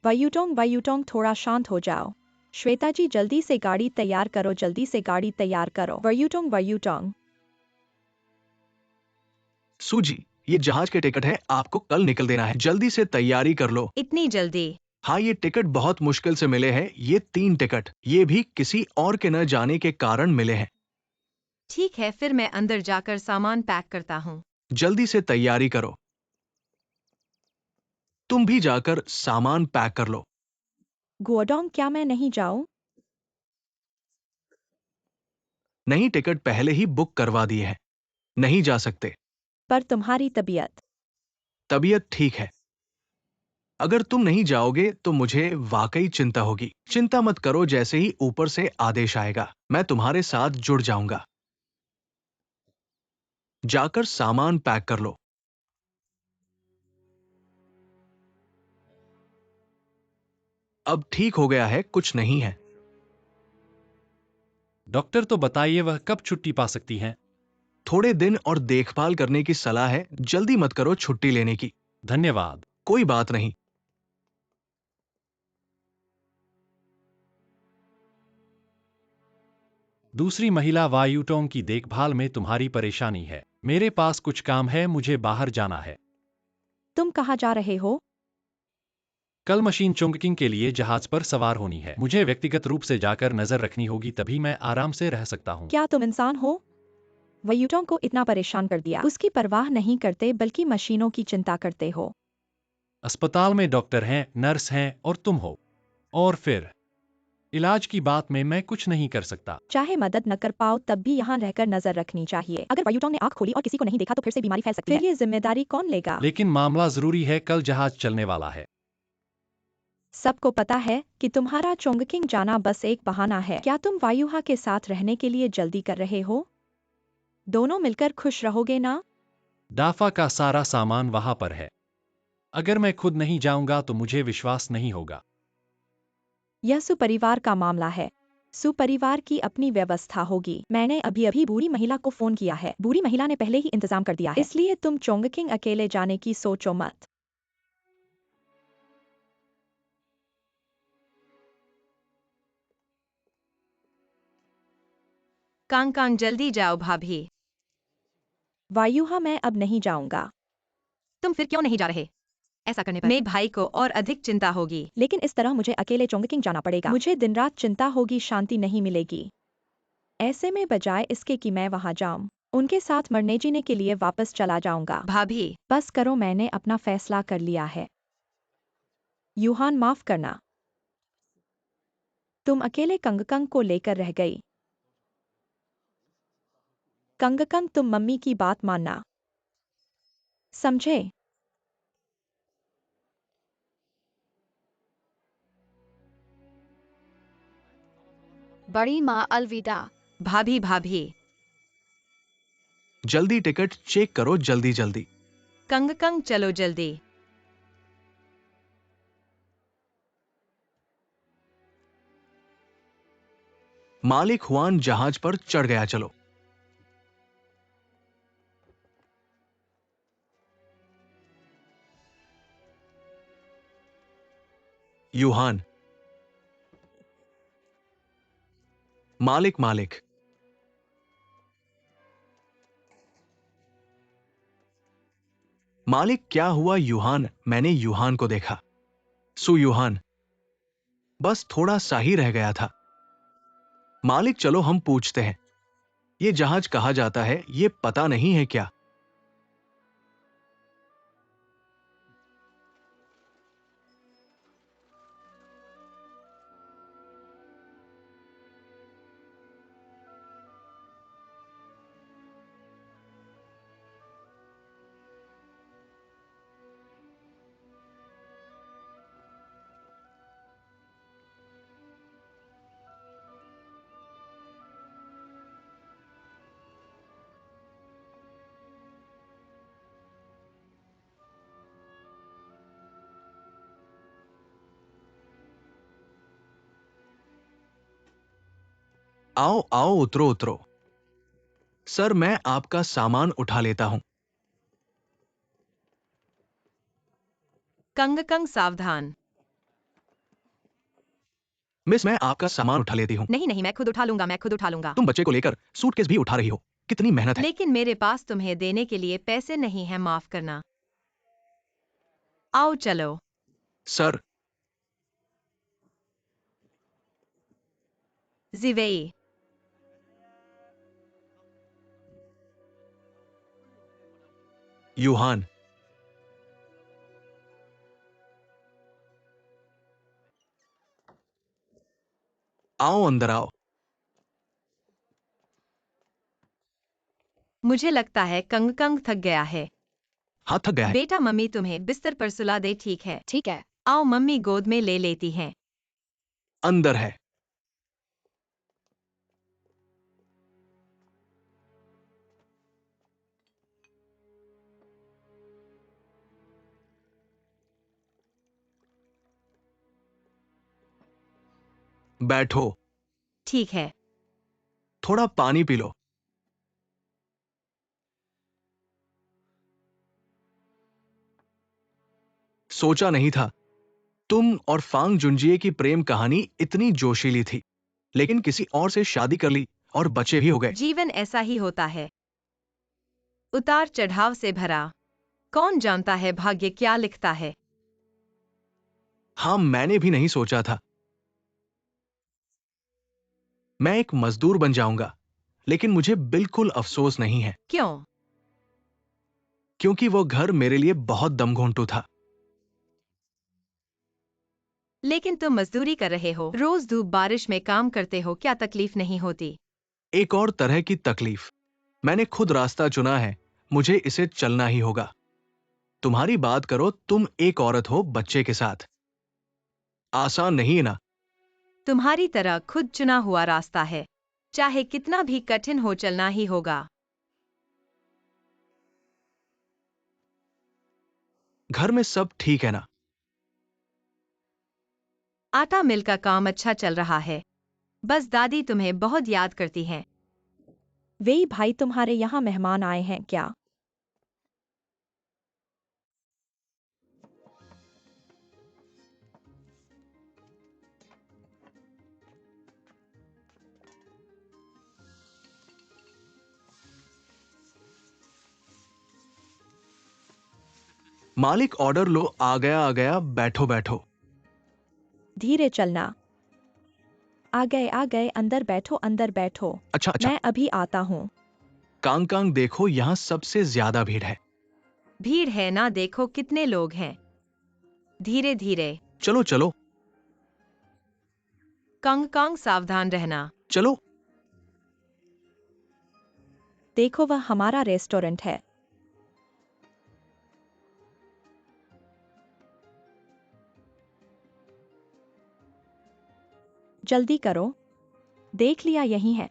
वायुटोंग, वायुटोंग, थोड़ा शांत हो जाओ। श्वेता जी, जल्दी से गाड़ी तैयार करो, जल्दी से गाड़ी तैयार करो। वायुटोंग, वायुटोंग।
सूजी, ये जहाज के टिकट है, आपको कल निकल देना है। जल्दी से तैयारी कर लो।
इतनी जल्दी?
हाँ, ये टिकट बहुत मुश्किल से मिले हैं। ये 3 टिकट, ये भी किसी और के न जाने के कारण मिले हैं।
ठीक है, फिर मैं अंदर जाकर सामान पैक करता हूँ।
जल्दी से तैयारी करो। तुम भी जाकर सामान पैक कर लो।
गुओडोंग, क्या मैं नहीं जाऊं?
नहीं, टिकट पहले ही बुक करवा दिए हैं। नहीं जा सकते।
पर तुम्हारी तबीयत?
तबीयत ठीक है। अगर तुम नहीं जाओगे तो मुझे वाकई चिंता होगी। चिंता मत करो, जैसे ही ऊपर से आदेश आएगा मैं तुम्हारे साथ जुड़ जाऊंगा। जाकर सामान पैक कर लो। अब ठीक हो गया है, कुछ नहीं है।
डॉक्टर, तो बताइए वह कब छुट्टी पा सकती हैं?
थोड़े दिन और देखभाल करने की सलाह है। जल्दी मत करो छुट्टी लेने की।
धन्यवाद।
कोई बात नहीं।
दूसरी महिला, वायुटोंग की देखभाल में तुम्हारी परेशानी है। मेरे पास कुछ काम है, मुझे बाहर जाना है।
तुम कहाँ जा रहे हो?
कल मशीन चोंगकिंग के लिए जहाज पर सवार होनी है। मुझे व्यक्तिगत रूप से जाकर नजर रखनी होगी, तभी मैं आराम से रह सकता हूँ।
क्या तुम इंसान हो? वयूटों को इतना परेशान कर दिया, उसकी परवाह नहीं करते बल्कि मशीनों की चिंता करते हो।
अस्पताल में डॉक्टर हैं, नर्स हैं और तुम हो। और फिर इलाज की बात में मैं कुछ नहीं कर सकता।
चाहे मदद न कर पाओ तब भी यहाँ रहकर नजर रखनी चाहिए। अगर वयूटोंग ने आंख खोली और किसी को नहीं देखा तो फिर से बीमारी फैल सकती है। फिर ये जिम्मेदारी कौन लेगा?
लेकिन मामला जरूरी है, कल जहाज चलने वाला है।
सबको पता है कि तुम्हारा चोंगकिंग जाना बस एक बहाना है। क्या तुम वायुहा के साथ रहने के लिए जल्दी कर रहे हो? दोनों मिलकर खुश रहोगे ना?
डाफा का सारा सामान वहां पर है। अगर मैं खुद नहीं जाऊंगा तो मुझे विश्वास नहीं होगा।
यह सुपरिवार का मामला है। सुपरिवार की अपनी व्यवस्था होगी। मैंने अभी अभी बूढ़ी महिला को फोन किया है। बूढ़ी महिला ने पहले ही इंतजाम कर दिया है, इसलिए तुम चोंगकिंग अकेले जाने की सोचो मत।
कांग कांग जल्दी जाओ भाभी।
वायुहा मैं अब नहीं जाऊंगा।
तुम फिर क्यों नहीं जा रहे? ऐसा करने पर मेरे भाई को और अधिक चिंता होगी।
लेकिन इस तरह मुझे अकेले चोंगकिंग जाना पड़ेगा। मुझे दिन रात चिंता होगी, शांति नहीं मिलेगी। ऐसे में बजाय इसके कि मैं वहां जाऊं, उनके साथ मरने जीने के लिए वापस चला जाऊंगा।
भाभी,
बस करो, मैंने अपना फैसला कर लिया है। यूहान, माफ करना। तुम अकेले कंगकंग को लेकर रह गई। कंगकंग, तुम मम्मी की बात मानना, समझे?
बड़ी माँ अलविदा।
भाभी भाभी।
जल्दी टिकट चेक करो, जल्दी जल्दी।
कंग कंग चलो जल्दी।
मालिक हुआन जहाज पर चढ़ गया, चलो। यूहान। मालिक मालिक। मालिक क्या हुआ यूहान? मैंने यूहान को देखा। सु यूहान, बस थोड़ा सा ही रह गया था। मालिक चलो हम पूछते हैं। ये जहाज कहा जाता है, ये पता नहीं है क्या? आओ आओ, उतरो उतरो। सर, मैं आपका सामान उठा लेता हूं।
कंग कंग सावधान।
मिस, मैं आपका सामान उठा लेती हूं।
नहीं नहीं, मैं खुद उठा लूंगा, मैं खुद उठा लूंगा।
तुम बच्चे को लेकर सूटकेस भी उठा रही हो, कितनी मेहनत है।
लेकिन मेरे पास तुम्हें देने के लिए पैसे नहीं है, माफ करना। आओ चलो।
सर।
जिवेई।
यूहान। आओ, अंदर आओ।
मुझे लगता है कंग कंग थक गया है।
हाँ, थक गया है।
बेटा, मम्मी तुम्हें बिस्तर पर सुला दे, ठीक है?
ठीक है।
आओ, मम्मी गोद में ले लेती हैं।
अंदर है। बैठो।
ठीक है।
थोड़ा पानी पी लो। सोचा नहीं था तुम और फांग जुनजिए की प्रेम कहानी इतनी जोशीली थी, लेकिन किसी और से शादी कर ली और बच्चे भी हो गए।
जीवन ऐसा ही होता है, उतार चढ़ाव से भरा। कौन जानता है भाग्य क्या लिखता है।
हाँ, मैंने भी नहीं सोचा था। मैं एक मजदूर बन जाऊंगा, लेकिन मुझे बिल्कुल अफसोस नहीं है,
क्यों?
क्योंकि वो घर मेरे लिए बहुत दमघोंटू था।
लेकिन तुम मजदूरी कर रहे हो, रोज धूप बारिश में काम करते हो, क्या तकलीफ नहीं होती?
एक और तरह की तकलीफ। मैंने खुद रास्ता चुना है, मुझे इसे चलना ही होगा। तुम्हारी बात करो, तुम एक औरत हो बच्चे के साथ। आसान नहीं है ना?
तुम्हारी तरह खुद चुना हुआ रास्ता है, चाहे कितना भी कठिन हो चलना ही होगा।
घर में सब ठीक है ना?
आटा मिल का काम अच्छा चल रहा है, बस दादी तुम्हें बहुत याद करती हैं।
वे भाई तुम्हारे यहाँ मेहमान आए हैं क्या?
मालिक ऑर्डर लो। आ गया, बैठो बैठो।
धीरे चलना। आ गए, अंदर बैठो, अंदर बैठो।
अच्छा अच्छा।
मैं अभी आता हूँ।
कांग कांग देखो, यहाँ सबसे ज्यादा भीड़ है।
भीड़ है ना, देखो कितने लोग हैं। धीरे धीरे।
चलो चलो
कंग कंग, सावधान रहना।
चलो।
देखो वह हमारा रेस्टोरेंट है। जल्दी करो, देख लिया यही है।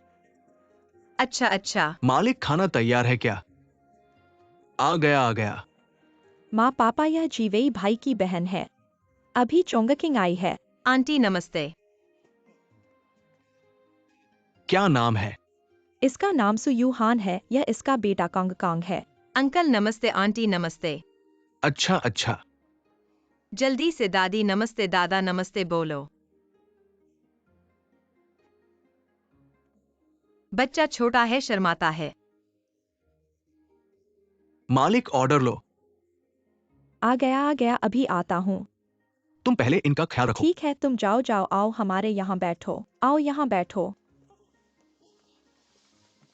अच्छा अच्छा।
मालिक, खाना तैयार है क्या? आ गया आ गया।
माँ पापा, यह जीवेई भाई की बहन है, अभी चोंगकिंग आई है।
आंटी नमस्ते।
क्या नाम है?
इसका नाम सुयूहान है, यह इसका बेटा कांग कांग है।
अंकल नमस्ते, आंटी नमस्ते।
अच्छा अच्छा।
जल्दी से दादी नमस्ते, दादा नमस्ते बोलो। बच्चा छोटा है, शर्माता है।
मालिक ऑर्डर लो।
आ गया, अभी आता हूँ।
तुम पहले इनका ख्याल रखो।
ठीक है, तुम जाओ जाओ, आओ हमारे यहाँ बैठो। आओ यहाँ बैठो।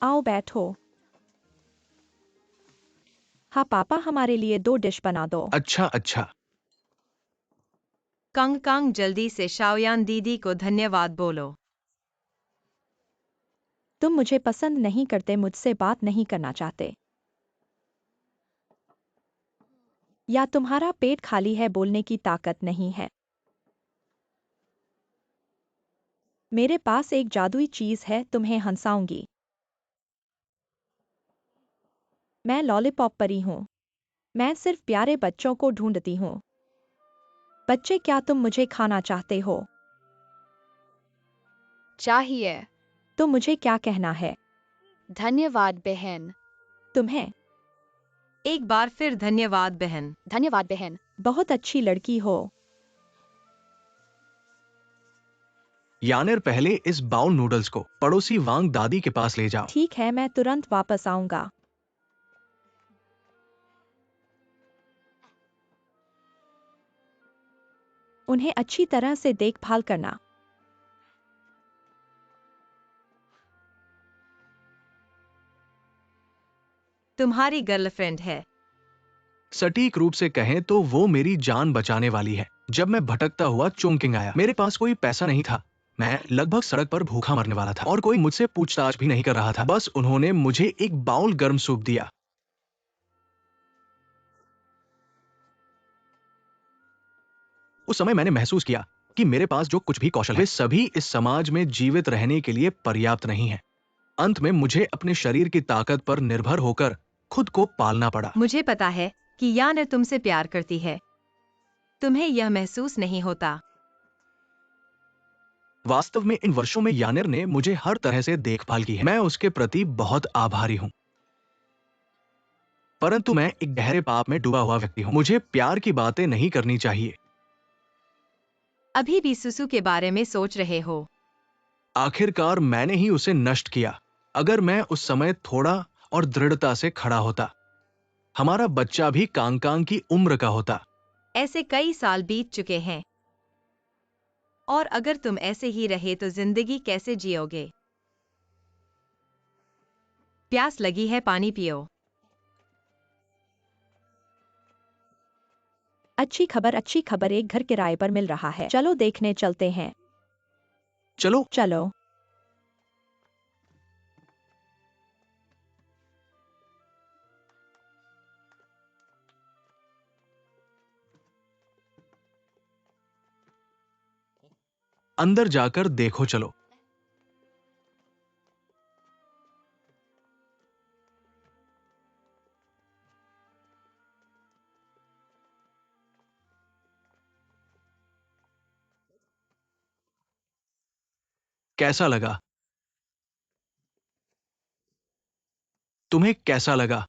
आओ बैठो। हाँ पापा, हमारे लिए 2 डिश बना दो।
अच्छा अच्छा।
कंग कंग, जल्दी से शाओयान दीदी को धन्यवाद बोलो।
तुम मुझे पसंद नहीं करते, मुझसे बात नहीं करना चाहते, या तुम्हारा पेट खाली है, बोलने की ताकत नहीं है। मेरे पास एक जादुई चीज है, तुम्हें हंसाऊंगी। मैं लॉलीपॉप परी हूँ। मैं सिर्फ प्यारे बच्चों को ढूंढती हूँ। बच्चे, क्या तुम मुझे खाना चाहते हो?
चाहिए।
तो मुझे क्या कहना है?
धन्यवाद बहन।
तुम्हें?
एक बार फिर धन्यवाद बहन।
धन्यवाद बहन।
बहुत अच्छी लड़की हो।
यानेर, पहले इस बाउल नूडल्स को पड़ोसी वांग दादी के पास ले जाओ।
ठीक है, मैं तुरंत वापस आऊंगा। उन्हें अच्छी तरह से देखभाल करना।
तुम्हारी गर्लफ्रेंड है।
सटीक रूप से कहें तो वो मेरी जान बचाने वाली है। जब मैं भटकता हुआ चोंगकिंग आया, मेरे पास कोई पैसा नहीं था। मैं लगभग सड़क पर भूखा मरने वाला था और कोई मुझसे पूछताछ भी नहीं कर रहा था। बस उन्होंने मुझे एक बाउल गर्म सूप दिया। उस समय मैंने महसूस किया कि मेरे पास जो कुछ भी कौशल है, वे सभी इस समाज में जीवित रहने के लिए पर्याप्त नहीं है। अंत में मुझे अपने शरीर की ताकत पर निर्भर होकर खुद को पालना पड़ा।
मुझे पता है कि यानेर तुमसे प्यार करती है, तुम्हें यह महसूस नहीं होता।
वास्तव में इन वर्षों में यानेर ने मुझे हर तरह से देखभाल की है। मैं उसके प्रति बहुत आभारी हूं। परंतु मैं एक गहरे पाप में डूबा हुआ व्यक्ति हूं। मुझे प्यार की बातें नहीं करनी चाहिए।
अभी भी सुसु के बारे में सोच रहे हो?
आखिरकार मैंने ही उसे नष्ट किया। अगर मैं उस समय थोड़ा और दृढ़ता से खड़ा होता, हमारा बच्चा भी कांग कांग की उम्र का होता।
ऐसे कई साल बीत चुके हैं, और अगर तुम ऐसे ही रहे तो जिंदगी कैसे जियोगे? प्यास लगी है, पानी पियो।
अच्छी खबर, एक घर किराए पर मिल रहा है। चलो देखने चलते हैं।
चलो।
चलो।
अंदर जाकर देखो, चलो। कैसा लगा? तुम्हें कैसा लगा?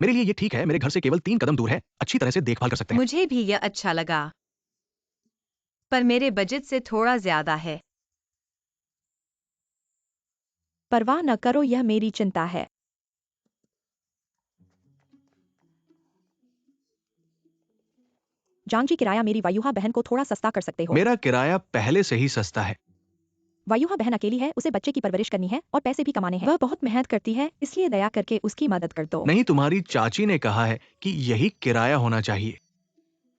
मेरे लिए ये ठीक है, मेरे घर से केवल 3 कदम दूर है, अच्छी तरह से देखभाल कर सकते हैं।
मुझे भी यह अच्छा लगा, पर मेरे बजट से थोड़ा ज्यादा है।
परवाह न करो, यह मेरी चिंता है। जांजी, किराया मेरी वायुहा बहन को थोड़ा सस्ता कर सकते हो?
मेरा किराया पहले से ही सस्ता है।
वायुहा बहन अकेली है, उसे बच्चे की परवरिश करनी है और पैसे भी कमाने हैं। वह बहुत मेहनत करती है, इसलिए दया करके उसकी मदद कर दो।
नहीं, तुम्हारी चाची ने कहा है कि यही किराया होना चाहिए।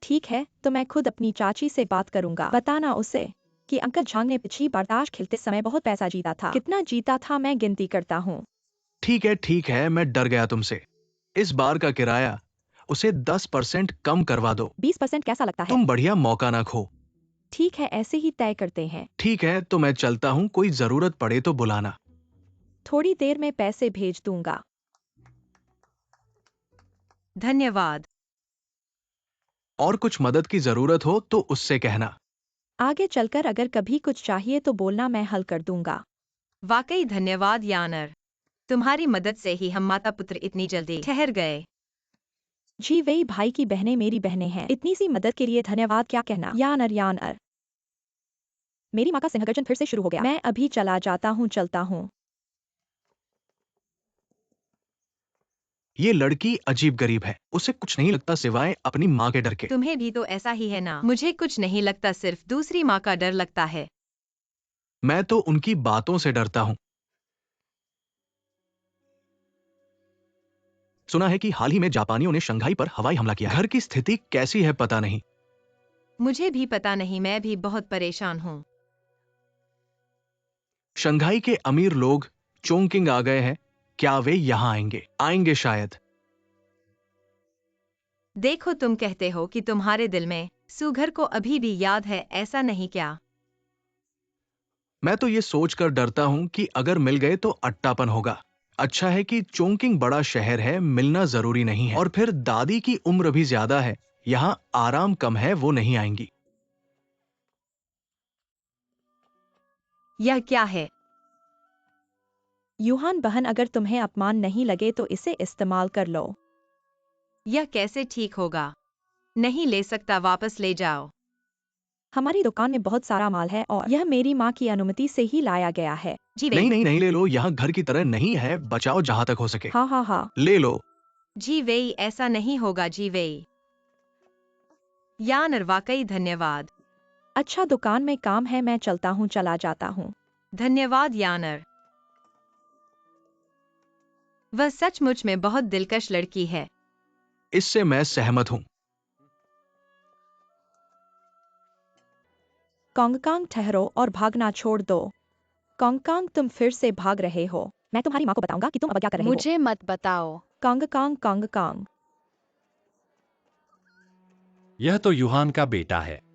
ठीक है, तो मैं खुद अपनी चाची से बात करूंगा। बताना उसे कि अंकल झांग ने पिछली बार ताश खेलते समय बहुत पैसा जीता था। कितना जीता था, मैं गिनती करता हूँ।
ठीक है, मैं डर गया तुमसे। इस बार का किराया उसे 10% कम करवा दो।
20% कैसा लगता है?
तुम बढ़िया मौका ना खो।
ठीक है, ऐसे ही तय करते हैं।
ठीक है, तो मैं चलता हूँ, कोई जरूरत पड़े तो बुलाना।
थोड़ी देर में पैसे भेज दूंगा।
धन्यवाद।
और कुछ मदद की जरूरत हो तो उससे कहना।
आगे चलकर अगर कभी कुछ चाहिए तो बोलना, मैं हल कर दूंगा।
वाकई धन्यवाद यानर, तुम्हारी मदद से ही हम माता पुत्र इतनी जल्दी ठहर गए।
जी, वही भाई की बहनें मेरी बहनें हैं। इतनी सी मदद के लिए धन्यवाद क्या कहना। यानर यानर। मेरी माँ का सिंहगर्जन फिर से शुरू हो गया। मैं अभी चला जाता हूँ, चलता हूँ।
ये लड़की अजीब गरीब है, उसे कुछ नहीं लगता सिवाय अपनी माँ के डर के।
तुम्हें भी तो ऐसा ही है ना? मुझे कुछ नहीं लगता, सिर्फ दूसरी माँ का डर लगता है।
मैं तो उनकी बातों से डरता हूँ। सुना है कि हाल ही में जापानियों ने शंघाई पर हवाई हमला किया। घर की स्थिति कैसी है पता नहीं।
मुझे भी पता नहीं, मैं भी बहुत परेशान हूँ।
शंघाई के अमीर लोग चोंगकिंग आ गए हैं। क्या वे यहां आएंगे? आएंगे शायद।
देखो, तुम कहते हो कि तुम्हारे दिल में सुघर को अभी भी याद है, ऐसा नहीं क्या?
मैं तो ये सोचकर डरता हूं कि अगर मिल गए तो अट्टापन होगा। अच्छा है कि चोंगकिंग बड़ा शहर है, मिलना जरूरी नहीं है। और फिर दादी की उम्र भी ज्यादा है, यहां आराम कम है, वो नहीं आएंगी।
यह क्या है?
यूहान बहन, अगर तुम्हें अपमान नहीं लगे तो इसे इस्तेमाल कर लो।
यह कैसे ठीक होगा? नहीं ले सकता, वापस ले जाओ।
हमारी दुकान में बहुत सारा माल है और यह मेरी माँ की अनुमति से ही लाया गया है।
जी
नहीं
वही।
नहीं नहीं, ले लो, यहाँ घर की तरह नहीं है, बचाओ जहां तक हो सके।
हाँ हाँ हाँ।
ले लो।
जी वही, ऐसा नहीं होगा जी वही। यानर, वाकई धन्यवाद।
अच्छा, दुकान में काम है, मैं चलता हूँ, चला जाता हूँ।
धन्यवाद यानर। वह सचमुच में बहुत दिलकश लड़की है।
इससे मैं सहमत हूं।
कॉन्गकांग, ठहरो और भागना छोड़ दो। कॉन्गकांग, तुम फिर से भाग रहे हो। मैं तुम्हारी माँ को बताऊंगा कि तुम अब क्या कर रहे हो।
मुझे मत बताओ।
कॉन्गकांग कॉन्गकांग।
यह तो यूहान का बेटा है।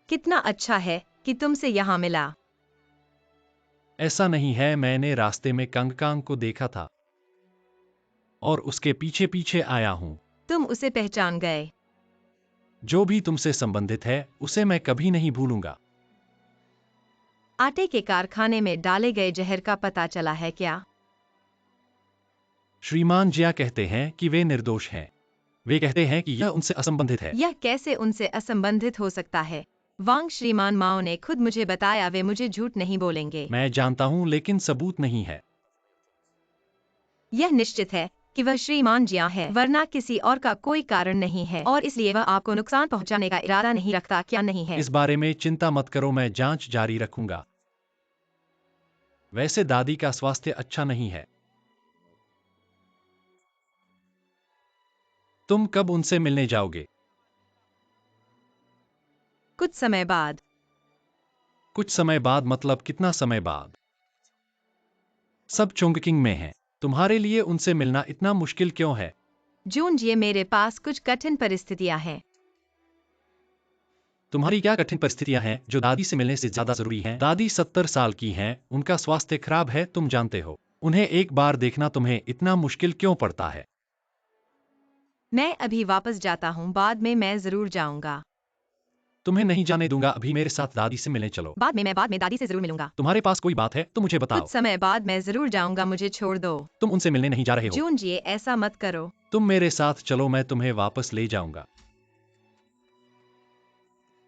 कितना अच्छा है कि तुमसे यहाँ मिला।
ऐसा नहीं है, मैंने रास्ते में कंगकांग को देखा था। और उसके पीछे पीछे आया हूँ।
तुम उसे पहचान गए।
जो भी तुमसे संबंधित है उसे मैं कभी नहीं भूलूंगा।
आटे के कारखाने में डाले गए जहर का पता चला है क्या?
श्रीमान जिया कहते हैं कि वे निर्दोष हैं। वे कहते हैं कि यह उनसे असंबंधित है।
यह कैसे उनसे असंबंधित हो सकता है? वांग श्रीमान माओ ने खुद मुझे बताया, वे मुझे झूठ नहीं बोलेंगे।
मैं जानता हूँ लेकिन सबूत नहीं है।
यह निश्चित है कि वह श्रीमान जिया है, वरना किसी और का कोई कारण नहीं है, और इसलिए वह आपको नुकसान पहुंचाने का इरादा नहीं रखता, क्या नहीं है?
इस बारे में चिंता मत करो, मैं जांच जारी रखूंगा। वैसे दादी का स्वास्थ्य अच्छा नहीं है। तुम कब उनसे मिलने जाओगे?
कुछ समय बाद।
कुछ समय बाद मतलब कितना समय बाद? सब चोंगकिंग में हैं। तुम्हारे लिए उनसे मिलना इतना मुश्किल क्यों है?
जून जी, मेरे पास कुछ कठिन परिस्थितियां हैं।
तुम्हारी क्या कठिन परिस्थितियां हैं जो दादी से मिलने से ज्यादा जरूरी हैं? दादी 70 साल की हैं, उनका स्वास्थ्य खराब है, तुम जानते हो। उन्हें एक बार देखना तुम्हें इतना मुश्किल क्यों पड़ता है?
मैं अभी वापस जाता हूँ, बाद में मैं जरूर जाऊंगा।
तुम्हें नहीं जाने दूंगा, अभी मेरे साथ दादी से मिलने चलो।
बाद में दादी से जरूर मिलूंगा।
तुम्हारे पास कोई बात है तो मुझे बताओ।
कुछ समय बाद मैं जरूर जाऊंगा, मुझे छोड़ दो।
तुम उनसे मिलने नहीं जा रहे हो।
जून जी, ऐसा मत करो।
तुम मेरे साथ चलो, मैं तुम्हें वापस ले जाऊंगा।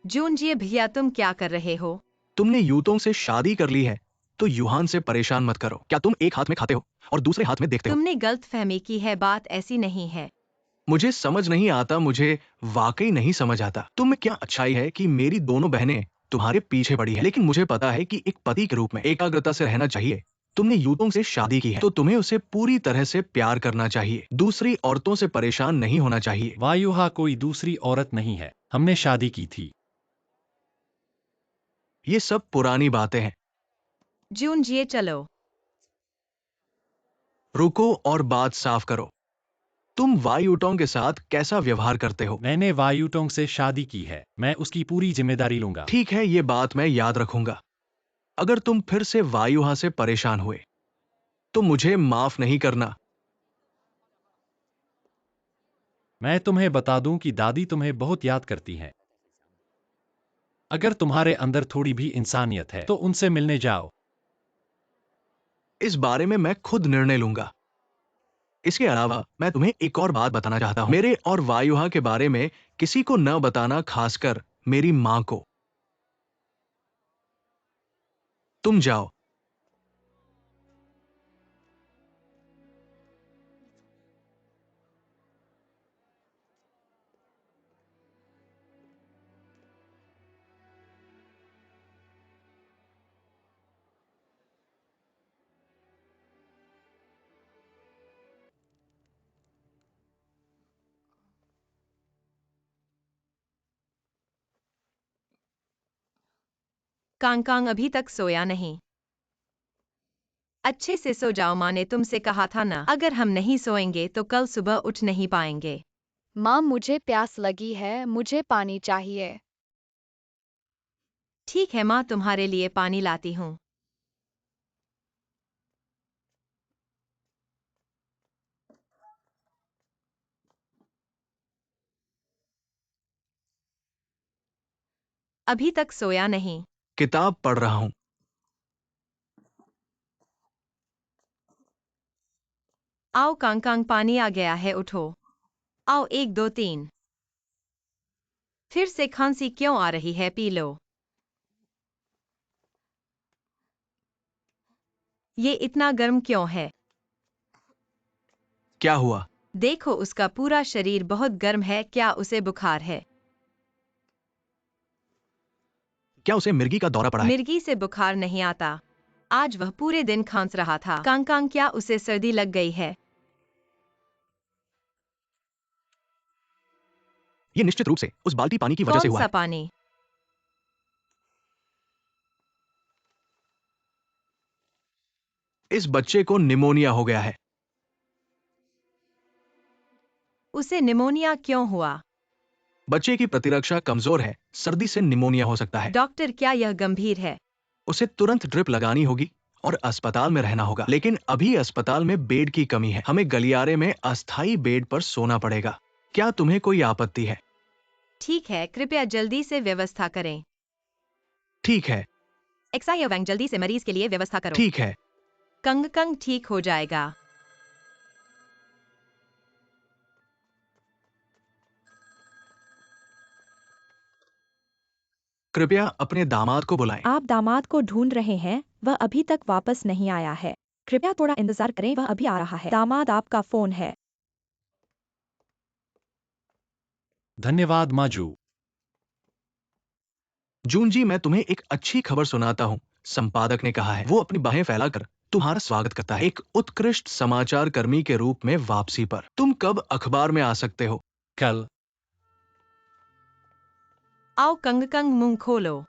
जून जी भैया, तुम क्या कर रहे हो?
तुमने यूतोंग से शादी कर ली है तो युहान से परेशान मत करो। क्या तुम एक हाथ में खाते हो और दूसरे हाथ में देखते हो?
तुमने गलतफहमी की है, बात ऐसी नहीं है।
मुझे समझ नहीं आता, मुझे वाकई नहीं समझ आता। तुम में क्या अच्छाई है कि मेरी दोनों बहनें तुम्हारे पीछे पड़ी है, लेकिन मुझे पता है कि एक पति के रूप में एकाग्रता से रहना चाहिए। तुमने यूतोंग से शादी की है तो तुम्हें उसे पूरी तरह से प्यार करना चाहिए, दूसरी औरतों से परेशान नहीं होना चाहिए।
वायुहा कोई दूसरी औरत नहीं है, हमने शादी की थी।
ये सब पुरानी बातें हैं।
जून जी, चलो।
रुको और बात साफ करो। तुम वायुटोंग के साथ कैसा व्यवहार करते हो?
मैंने वायुटोंग से शादी की है, मैं उसकी पूरी जिम्मेदारी लूंगा।
ठीक है, ये बात मैं याद रखूंगा। अगर तुम फिर से वायुहा से परेशान हुए तो मुझे माफ नहीं करना।
मैं तुम्हें बता दूं कि दादी तुम्हें बहुत याद करती हैं। अगर तुम्हारे अंदर थोड़ी भी इंसानियत है तो उनसे मिलने जाओ।
इस बारे में मैं खुद निर्णय लूंगा। इसके अलावा मैं तुम्हें एक और बात बताना चाहता हूं। मेरे और वायुहा के बारे में किसी को न बताना, खासकर मेरी मां को। तुम जाओ।
कांग अभी तक सोया नहीं। अच्छे से सो जाओ, माँ ने तुमसे कहा था ना, अगर हम नहीं सोएंगे तो कल सुबह उठ नहीं पाएंगे।
माँ, मुझे प्यास लगी है, मुझे पानी चाहिए।
ठीक है माँ, तुम्हारे लिए पानी लाती हूँ। अभी तक सोया नहीं।
किताब पढ़ रहा हूं।
आओ कांग, पानी आ गया है, उठो। आओ, 1 2 3। फिर से खांसी क्यों आ रही है, पी लो। ये इतना गर्म क्यों है?
क्या हुआ?
देखो, उसका पूरा शरीर बहुत गर्म है, क्या उसे बुखार है?
क्या उसे मिर्गी का दौरा पड़ा है?
मिर्गी से बुखार नहीं आता। आज वह पूरे दिन खांस रहा था। कांग, क्या उसे सर्दी लग गई है?
ये निश्चित रूप से उस बाल्टी पानी की वजह से
कौन
हुआ
सा
है।
पानी?
इस बच्चे को निमोनिया हो गया है।
उसे निमोनिया क्यों हुआ?
बच्चे की प्रतिरक्षा कमजोर है, सर्दी से निमोनिया हो सकता है।
डॉक्टर, क्या यह गंभीर है?
उसे तुरंत ड्रिप लगानी होगी और अस्पताल में रहना होगा। लेकिन अभी अस्पताल में बेड की कमी है, हमें गलियारे में अस्थायी बेड पर सोना पड़ेगा। क्या तुम्हें कोई आपत्ति है?
ठीक है, कृपया जल्दी से व्यवस्था करें।
ठीक है,
एक्सआई बैंक जल्दी से मरीज के लिए व्यवस्था करो।
ठीक है।
कंग कंग ठीक हो जाएगा।
कृपया अपने दामाद को बुलाएं।
आप दामाद को ढूंढ रहे हैं, वह अभी तक वापस नहीं आया है। कृपया थोड़ा इंतजार करें, वह अभी आ रहा है। दामाद, आपका फोन है।
धन्यवाद माजू।
जून जी, मैं तुम्हें एक अच्छी खबर सुनाता हूँ। संपादक ने कहा है वो अपनी बाहें फैलाकर तुम्हारा स्वागत करता है, एक उत्कृष्ट समाचार कर्मी के रूप में वापसी पर। तुम कब अखबार में आ सकते हो?
कल।
आओ कंग कंग, मुंह खोलो।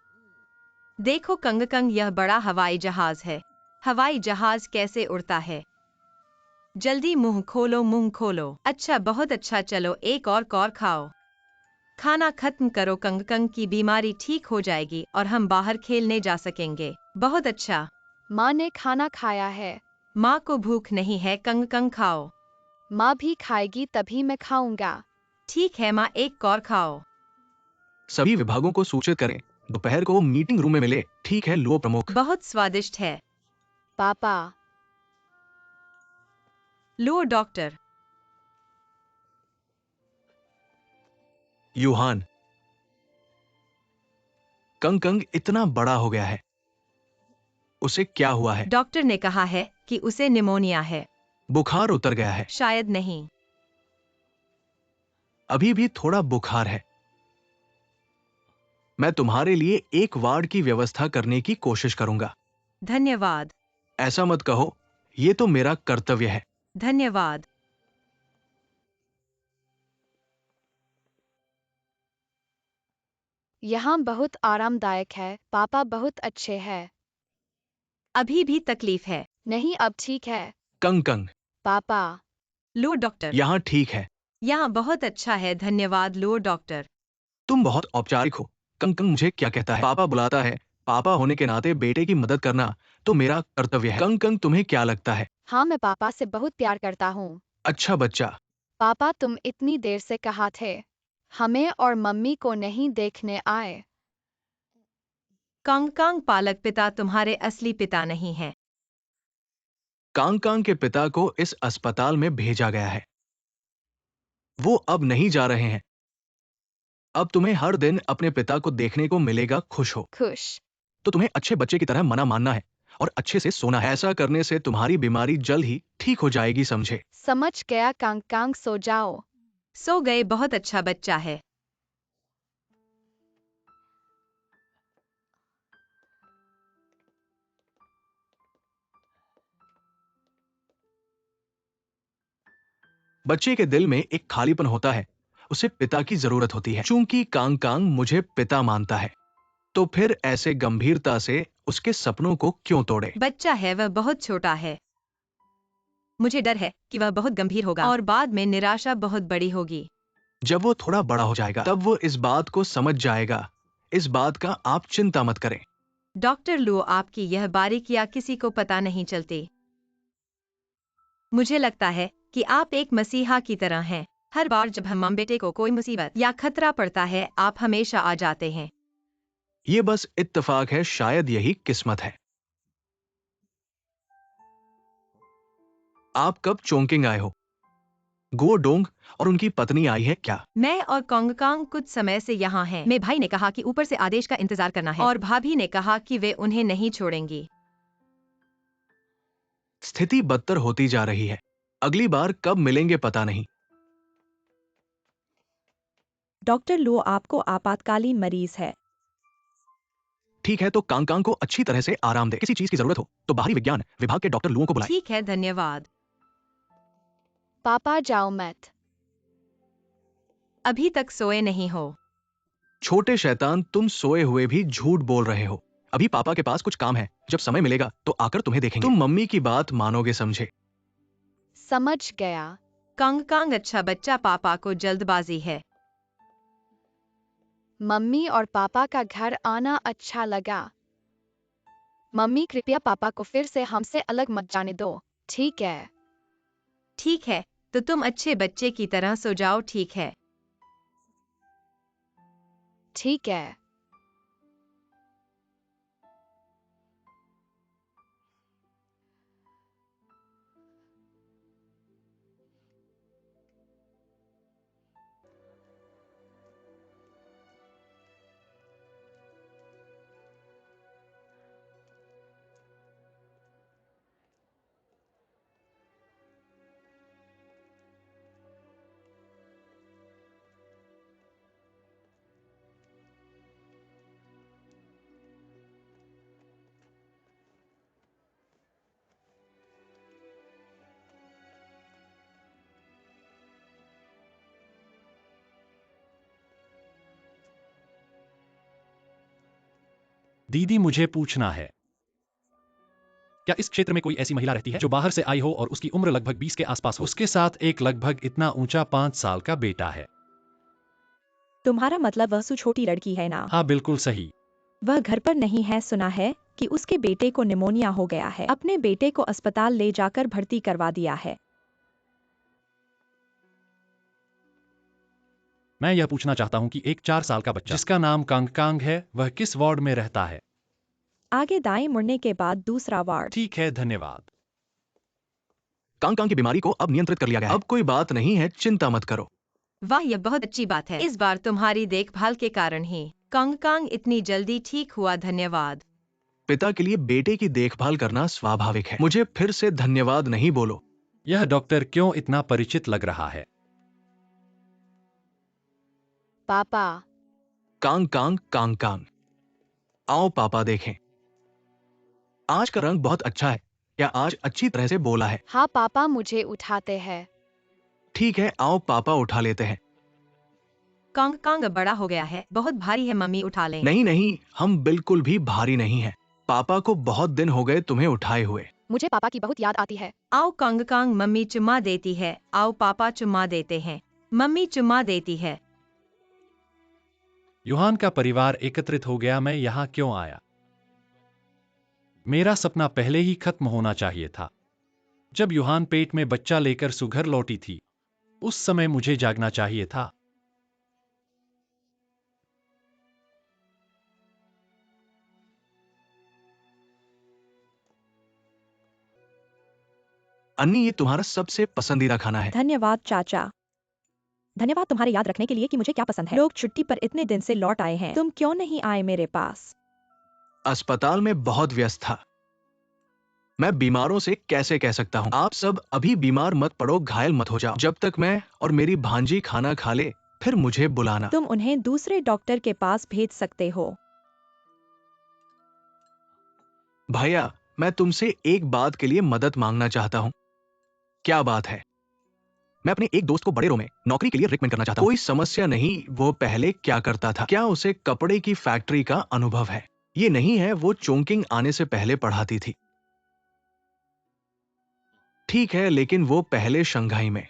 देखो कंग कंग, यह बड़ा हवाई जहाज है। हवाई जहाज कैसे उड़ता है? जल्दी मुंह खोलो, मुंह खोलो। अच्छा, बहुत अच्छा, चलो एक और कौर खाओ। खाना खत्म करो, कंग कंग की बीमारी ठीक हो जाएगी और हम बाहर खेलने जा सकेंगे। बहुत अच्छा।
माँ ने खाना खाया है।
माँ को भूख नहीं है, कंग कंग खाओ।
माँ भी खाएगी तभी मैं खाऊंगा।
ठीक है माँ, एक कौर खाओ।
सभी विभागों को सूचित करें, दोपहर को मीटिंग रूम में मिले। ठीक है लो प्रमुख।
बहुत स्वादिष्ट है।
पापा।
लो डॉक्टर।
यूहान, कंग कंग इतना बड़ा हो गया है, उसे क्या हुआ है?
डॉक्टर ने कहा है कि उसे निमोनिया है।
बुखार उतर गया है?
शायद नहीं।
अभी भी थोड़ा बुखार है। मैं तुम्हारे लिए एक वार्ड की व्यवस्था करने की कोशिश करूंगा।
धन्यवाद।
ऐसा मत कहो, ये तो मेरा कर्तव्य है।
धन्यवाद।
यहाँ बहुत आरामदायक है, पापा बहुत अच्छे हैं।
अभी भी तकलीफ है?
नहीं, अब ठीक है।
कंग कंग,
पापा।
लो डॉक्टर।
यहाँ ठीक है।
यहाँ बहुत अच्छा है, धन्यवाद। लो डॉक्टर।
तुम बहुत औपचारिक हो। कंग कंग मुझे क्या कहता है? पापा बुलाता है। पापा होने के नाते बेटे की मदद करना तो मेरा कर्तव्य है। कंग कंग, तुम्हें क्या लगता है?
हाँ, मैं पापा से बहुत प्यार करता हूँ।
अच्छा बच्चा।
पापा, तुम इतनी देर से कहाँ थे? हमें और मम्मी को नहीं देखने आए।
कांग कांग, पालक पिता तुम्हारे असली पिता नहीं है।
कांग कांग के पिता को इस अस्पताल में भेजा गया है। वो अब नहीं जा रहे हैं। अब तुम्हें हर दिन अपने पिता को देखने को मिलेगा। खुश हो?
खुश।
तो तुम्हें अच्छे बच्चे की तरह मना मानना है और अच्छे से सोना है। ऐसा करने से तुम्हारी बीमारी जल्द ही ठीक हो जाएगी, समझे?
समझ गया। कांग कांग, सो जाओ।
सो गए, बहुत अच्छा बच्चा है।
बच्चे के दिल में एक खालीपन होता है, उसे पिता की जरूरत होती है। चूंकि कांग कांग मुझे पिता मानता है, तो फिर ऐसे गंभीरता से उसके सपनों को क्यों तोड़े?
बच्चा है, वह बहुत छोटा है। मुझे डर है कि वह बहुत गंभीर होगा और बाद में निराशा बहुत बड़ी होगी।
जब वो थोड़ा बड़ा हो जाएगा तब वो इस बात को समझ जाएगा। इस बात का आप चिंता मत करें।
डॉक्टर लू, आपकी यह बारीकियां किसी को पता नहीं चलती। मुझे लगता है कि आप एक मसीहा की तरह हैं। हर बार जब हम बेटे को कोई मुसीबत या खतरा पड़ता है, आप हमेशा आ जाते हैं।
ये बस इत्तेफाक है, शायद यही किस्मत है। आप कब चोंकिंग आए हो? गो डोंग और उनकी पत्नी आई है क्या?
मैं और कांग कुछ समय से यहाँ हैं। मेरे भाई ने कहा कि ऊपर से आदेश का इंतजार करना है और भाभी ने कहा कि वे उन्हें नहीं छोड़ेंगी।
स्थिति बदतर होती जा रही है। अगली बार कब मिलेंगे पता नहीं।
डॉक्टर लो आपको आपातकालीन मरीज है।
ठीक है, तो कांग कांग को अच्छी तरह से आराम दे। किसी चीज की जरूरत हो तो बाहरी विज्ञान विभाग के डॉक्टर लुओं को बुलाएं।
ठीक है, धन्यवाद।
पापा, जाओ मत।
अभी तक सोए नहीं हो?
छोटे शैतान, तुम सोए हुए भी झूठ बोल रहे हो। अभी पापा के पास कुछ काम है, जब समय मिलेगा तो आकर तुम्हें देखेंगे। तुम मम्मी की बात मानोगे, समझे?
समझ गया।
कांग, अच्छा बच्चा, पापा को जल्दबाजी है।
मम्मी और पापा का घर आना अच्छा लगा। मम्मी कृपया पापा को फिर से हमसे अलग मत जाने दो। ठीक है।
ठीक है, तो तुम अच्छे बच्चे की तरह सो जाओ, ठीक है?
ठीक है।
दीदी, मुझे पूछना है, क्या इस क्षेत्र में कोई ऐसी महिला रहती है जो बाहर से आई हो और उसकी उम्र लगभग 20 के आसपास हो, उसके साथ एक लगभग इतना ऊंचा 5 साल का बेटा है?
तुम्हारा मतलब वह छोटी लड़की है ना?
हाँ, बिल्कुल सही।
वह घर पर नहीं है। सुना है कि उसके बेटे को निमोनिया हो गया है। अपने बेटे को अस्पताल ले जाकर भर्ती करवा दिया है।
मैं यह पूछना चाहता हूँ कि एक 4 साल का बच्चा जिसका नाम कांग कांग है, वह किस वार्ड में रहता है?
आगे दाएं मुड़ने के बाद दूसरा वार्ड।
ठीक है, धन्यवाद।
कांग कांग की बीमारी को अब नियंत्रित कर लिया गया है। अब कोई बात नहीं है, चिंता मत करो।
वाह, यह बहुत अच्छी बात है। इस बार तुम्हारी देखभाल के कारण ही कांग कांग इतनी जल्दी ठीक हुआ, धन्यवाद।
पिता के लिए बेटे की देखभाल करना स्वाभाविक है। मुझे फिर से धन्यवाद नहीं बोलो।
यह डॉक्टर क्यों इतना परिचित लग रहा है?
पापा।
कांग कांग कांग कांग, आओ पापा देखें। आज का रंग बहुत अच्छा है। क्या आज अच्छी तरह से बोला है?
हाँ पापा, मुझे उठाते हैं।
ठीक है, आओ पापा उठा लेते हैं।
कांग कांग बड़ा हो गया है, बहुत भारी है, मम्मी उठा लें।
नहीं नहीं, हम बिल्कुल भी भारी नहीं हैं। पापा को बहुत दिन हो गए तुम्हें उठाए हुए।
मुझे पापा की बहुत याद आती है।
आओ कांग कांग, मम्मी चुम्मा देती है। आओ पापा चुम्मा देते हैं। मम्मी चुम्मा देती है।
यूहान का परिवार एकत्रित हो गया। मैं यहाँ क्यों आया? मेरा सपना पहले ही खत्म होना चाहिए था। जब यूहान पेट में बच्चा लेकर सुघर लौटी थी, उस समय मुझे जागना चाहिए था।
अन्नी, ये तुम्हारा सबसे पसंदीदा खाना है।
धन्यवाद चाचा। धन्यवाद तुम्हारे याद रखने के लिए कि मुझे क्या पसंद है। लोग छुट्टी पर इतने दिन से लौट आए हैं। तुम क्यों नहीं आए मेरे पास?
अस्पताल में बहुत व्यस्त था। मैं बीमारों से कैसे कह सकता हूँ? आप सब अभी बीमार मत पड़ो, घायल मत हो जाओ। जब तक मैं और मेरी भांजी खाना खा ले, फिर मुझे बुलाना।
तुम उन्हें दूसरे डॉक्टर के पास भेज सकते हो।
भैया, मैं तुमसे एक बात के लिए मदद मांगना चाहता हूँ। क्या बात है? मैं अपने एक दोस्त को बड़े रो में नौकरी के लिए रिकमेंड करना चाहता हूँ। कोई समस्या नहीं। वो पहले क्या करता था? क्या उसे कपड़े की फैक्ट्री का अनुभव है? ये नहीं है, वो चोंकिंग आने से पहले पढ़ाती थी। ठीक है, लेकिन वो पहले शंघाई में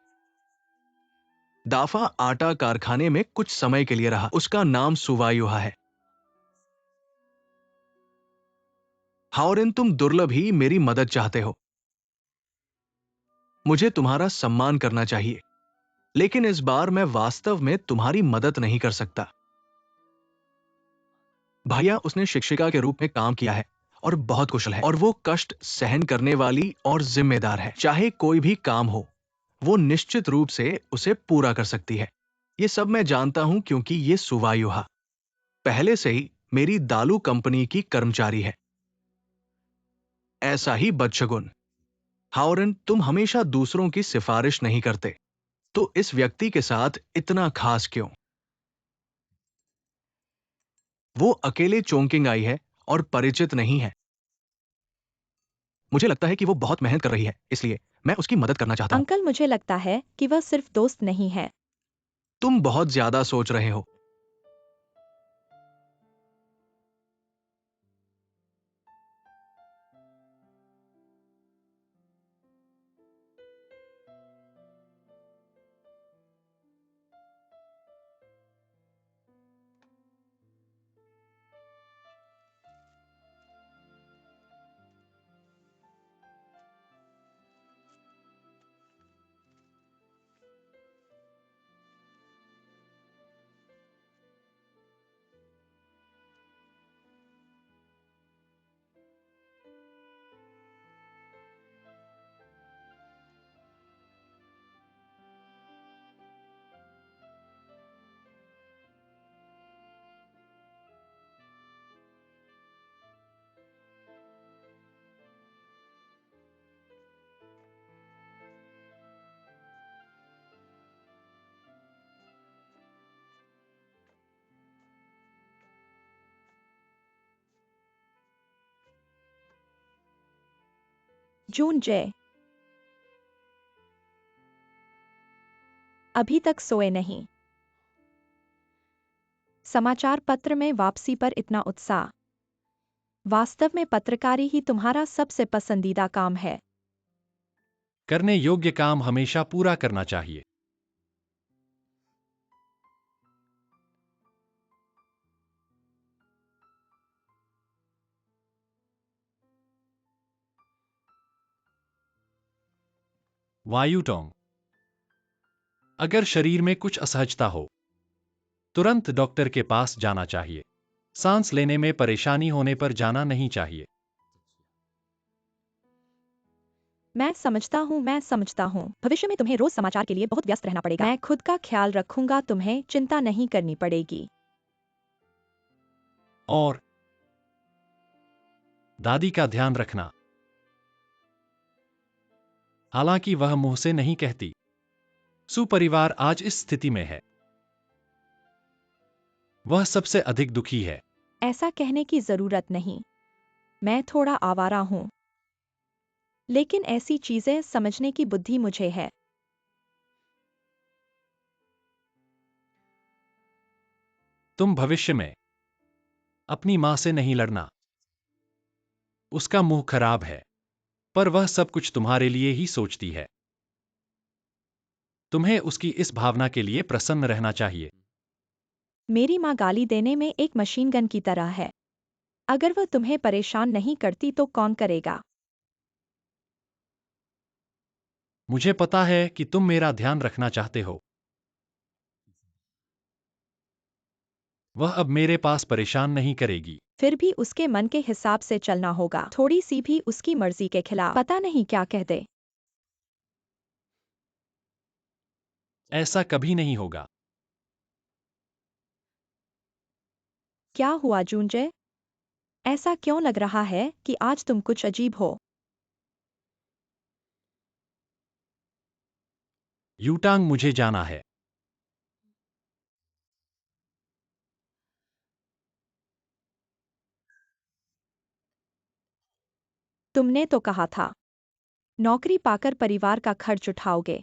दाफा आटा कारखाने में कुछ समय के लिए रहा। उसका नाम सुवायुहा है। हाओरिन, तुम दुर्लभ ही मेरी मदद चाहते हो। मुझे तुम्हारा सम्मान करना चाहिए, लेकिन इस बार मैं वास्तव में तुम्हारी मदद नहीं कर सकता। भैया, उसने शिक्षिका के रूप में काम किया है और बहुत कुशल है, और वो कष्ट सहन करने वाली और जिम्मेदार है। चाहे कोई भी काम हो, वो निश्चित रूप से उसे पूरा कर सकती है। ये सब मैं जानता हूं क्योंकि ये सुवायुहा पहले से ही मेरी दालू कंपनी की कर्मचारी है। ऐसा ही बदशगुन। हाओरन, तुम हमेशा दूसरों की सिफारिश नहीं करते, तो इस व्यक्ति के साथ इतना खास क्यों? वो अकेले चोंकिंग आई है और परिचित नहीं है। मुझे लगता है कि वो बहुत मेहनत कर रही है, इसलिए मैं उसकी मदद करना चाहता हूं।
अंकल, मुझे लगता है कि वह सिर्फ दोस्त नहीं है।
तुम बहुत ज्यादा सोच रहे हो।
जून जय अभी तक सोए नहीं। समाचार पत्र में वापसी पर इतना उत्साह। वास्तव में पत्रकारी ही तुम्हारा सबसे पसंदीदा काम है।
करने योग्य काम हमेशा पूरा करना चाहिए। वायुटोंग। अगर शरीर में कुछ असहजता हो, तुरंत डॉक्टर के पास जाना चाहिए। सांस लेने में परेशानी होने पर जाना नहीं चाहिए।
मैं समझता हूँ। भविष्य में तुम्हें रोज समाचार के लिए बहुत व्यस्त रहना पड़ेगा। मैं खुद का ख्याल रखूंगा, तुम्हें चिंता नहीं करनी पड़ेगी।
और दादी का ध्यान रखना। हालांकि वह मुंह से नहीं कहती। सुपरिवार आज इस स्थिति में है। वह सबसे अधिक दुखी है।
ऐसा कहने की जरूरत नहीं। मैं थोड़ा आवारा हूँ, लेकिन ऐसी चीजें समझने की बुद्धि मुझे है।
तुम भविष्य में अपनी मां से नहीं लड़ना। उसका मुंह खराब है, पर वह सब कुछ तुम्हारे लिए ही सोचती है। तुम्हें उसकी इस भावना के लिए प्रसन्न रहना चाहिए।
मेरी माँ गाली देने में एक मशीन गन की तरह है। अगर वह तुम्हें परेशान नहीं करती तो कौन करेगा?
मुझे पता है कि तुम मेरा ध्यान रखना चाहते हो। वह अब मेरे पास परेशान नहीं करेगी।
फिर भी उसके मन के हिसाब से चलना होगा। थोड़ी सी भी उसकी मर्जी के खिलाफ पता नहीं क्या कह दे।
ऐसा कभी नहीं होगा।
क्या हुआ जूंजे? ऐसा क्यों लग रहा है कि आज तुम कुछ अजीब हो?
यूटांग, मुझे जाना है।
तुमने तो कहा था नौकरी पाकर परिवार का खर्च उठाओगे।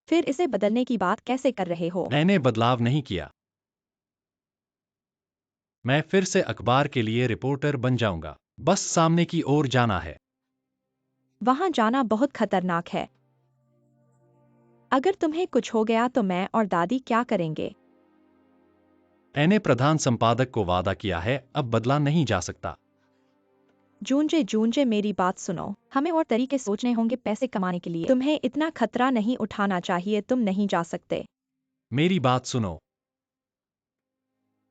फिर इसे बदलने की बात कैसे कर रहे हो?
मैंने बदलाव नहीं किया। मैं फिर से अखबार के लिए रिपोर्टर बन जाऊंगा। बस सामने की ओर जाना है।
वहां जाना बहुत खतरनाक है। अगर तुम्हें कुछ हो गया तो मैं और दादी क्या करेंगे?
मैंने प्रधान संपादक को वादा किया है, अब बदला नहीं जा सकता।
जूंजे मेरी बात सुनो। हमें और तरीके सोचने होंगे पैसे कमाने के लिए। तुम्हें इतना खतरा नहीं उठाना चाहिए, तुम नहीं जा सकते।
मेरी बात सुनो।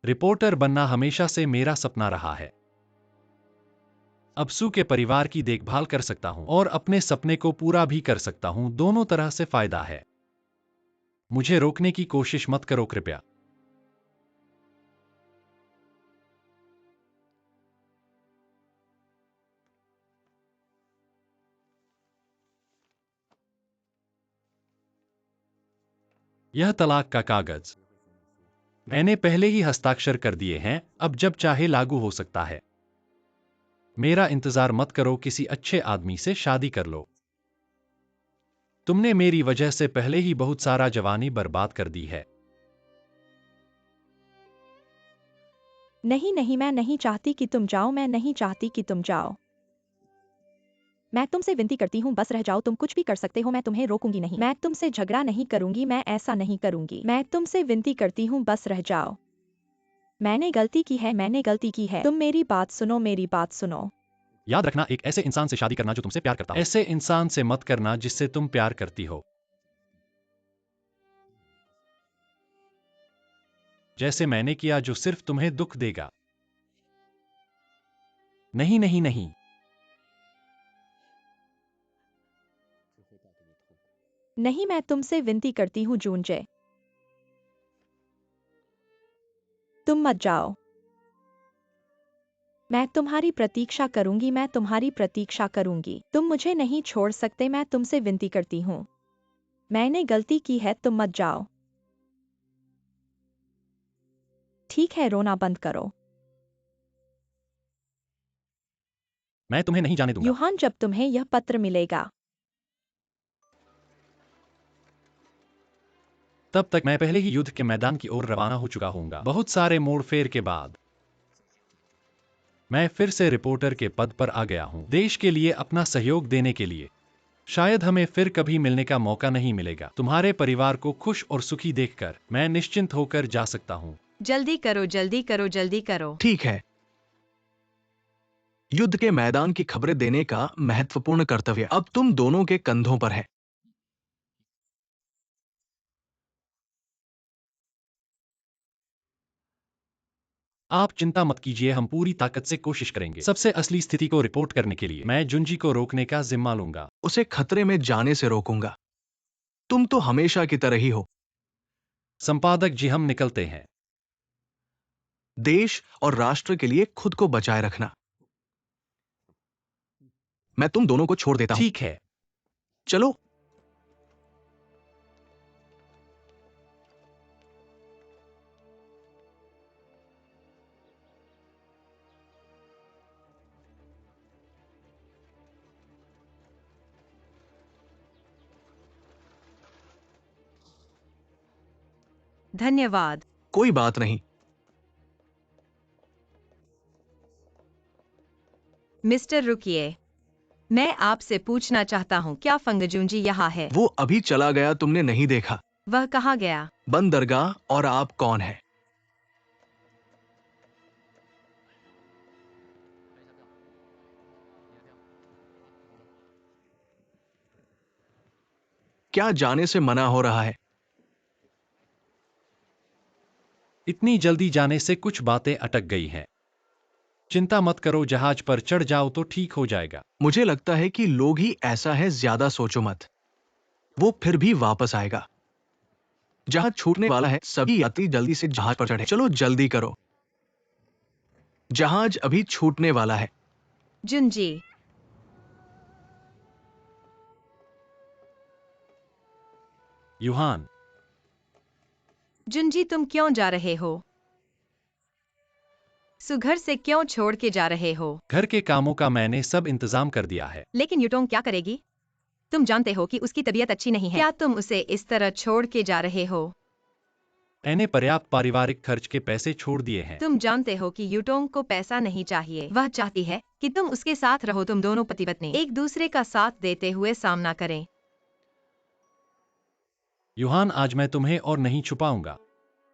रिपोर्टर बनना हमेशा से मेरा सपना रहा है। अब सू के परिवार की देखभाल कर सकता हूं और अपने सपने को पूरा भी कर सकता हूं। दोनों तरह से फायदा है। मुझे रोकने की कोशिश मत करो कृपया। यह तलाक का कागज मैंने पहले ही हस्ताक्षर कर दिए हैं, अब जब चाहे लागू हो सकता है। मेरा इंतजार मत करो, किसी अच्छे आदमी से शादी कर लो। तुमने मेरी वजह से पहले ही बहुत सारा जवानी बर्बाद कर दी है।
नहीं, मैं नहीं चाहती कि तुम जाओ। मैं नहीं चाहती कि तुम जाओ। मैं तुमसे विनती करती हूँ, बस रह जाओ। तुम कुछ भी कर सकते हो, मैं तुम्हें रोकूंगी नहीं। मैं तुमसे झगड़ा नहीं करूंगी, मैं ऐसा नहीं करूंगी। मैं तुमसे विनती करती हूँ, बस रह जाओ। मैंने गलती की है, मैंने गलती की है। तुम मेरी बात सुनो, मेरी बात सुनो।
याद रखना, एक ऐसे इंसान से शादी करना जो तुमसे प्यार करता हो। ऐसे इंसान से मत करना जिससे तुम प्यार करती हो। जैसे मैंने किया, जो सिर्फ तुम्हें दुख देगा। नहीं नहीं नहीं।
नहीं, मैं तुमसे विनती करती हूँ जूंजे। तुम मत जाओ। मैं तुम्हारी प्रतीक्षा करूंगी, मैं तुम्हारी प्रतीक्षा करूंगी। तुम मुझे नहीं छोड़ सकते, मैं तुमसे विनती करती हूँ। मैंने गलती की है, तुम मत जाओ। ठीक है, रोना बंद करो।
मैं तुम्हें नहीं जाने दूंगा।
यूहान, जब तुम्हें यह पत्र मिलेगा
तब तक मैं पहले ही युद्ध के मैदान की ओर रवाना हो चुका होऊंगा। बहुत सारे मोड़ फेर के बाद मैं फिर से रिपोर्टर के पद पर आ गया हूं, देश के लिए अपना सहयोग देने के लिए। शायद हमें फिर कभी मिलने का मौका नहीं मिलेगा। तुम्हारे परिवार को खुश और सुखी देखकर मैं निश्चिंत होकर जा सकता हूं।
जल्दी करो, जल्दी करो, जल्दी करो।
ठीक है। युद्ध के मैदान की खबरें देने का महत्वपूर्ण कर्तव्य अब तुम दोनों के कंधों पर है।
आप चिंता मत कीजिए, हम पूरी ताकत से कोशिश करेंगे। सबसे असली स्थिति को रिपोर्ट करने के लिए मैं जुंजी को रोकने का जिम्मा लूंगा।
उसे खतरे में जाने से रोकूंगा। तुम तो हमेशा की तरह ही हो।
संपादक जी, हम निकलते हैं।
देश और राष्ट्र के लिए खुद को बचाए रखना। मैं तुम दोनों को छोड़ देता हूं।
ठीक है।
चलो।
धन्यवाद।
कोई बात नहीं।
मिस्टर, रुकिए। मैं आपसे पूछना चाहता हूँ, क्या फंगजूंजी यहाँ है?
वो अभी चला गया, तुमने नहीं देखा।
वह कहाँ गया?
बंदरगाह। और आप कौन है? क्या जाने से मना हो रहा है?
इतनी जल्दी जाने से कुछ बातें अटक गई हैं। चिंता मत करो, जहाज पर चढ़ जाओ तो ठीक हो जाएगा।
मुझे लगता है कि लोग ही ऐसा है, ज्यादा सोचो मत। वो फिर भी वापस आएगा। जहाज छूटने वाला है, सभी यात्री जल्दी से जहाज पर चढ़े। चलो जल्दी करो, जहाज अभी छूटने वाला है।
जुंजी।
यूहान।
जुंजी, तुम क्यों जा रहे हो? सुघर से क्यों छोड़ के जा रहे हो?
घर के कामों का मैंने सब इंतजाम कर दिया है।
लेकिन यूटोंग क्या करेगी? तुम जानते हो कि उसकी तबीयत अच्छी नहीं है। क्या तुम उसे इस तरह छोड़ के जा रहे हो?
मैंने पर्याप्त पारिवारिक खर्च के पैसे छोड़ दिए हैं।
तुम जानते हो कि यूटोंग को पैसा नहीं चाहिए। वह चाहती है कि तुम उसके साथ रहो। तुम दोनों पति पत्नी एक दूसरे का साथ देते हुए सामना करें।
यूहान, आज मैं तुम्हें और नहीं छुपाऊंगा।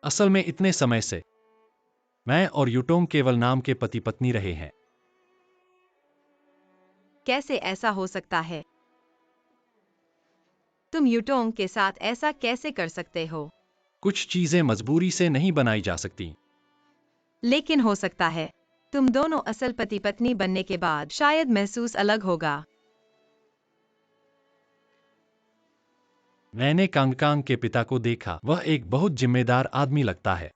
असल में इतने समय से मैं और यूटोंग केवल नाम के पति पत्नी रहे हैं।
कैसे ऐसा हो सकता है? तुम यूटोंग के साथ ऐसा कैसे कर सकते हो?
कुछ चीजें मजबूरी से नहीं बनाई जा सकती।
लेकिन हो सकता है। तुम दोनों असल पति पत्नी बनने के बाद शायद महसूस अलग होगा।
मैंने कांगकांग के पिता को देखा, वह एक बहुत जिम्मेदार आदमी लगता है।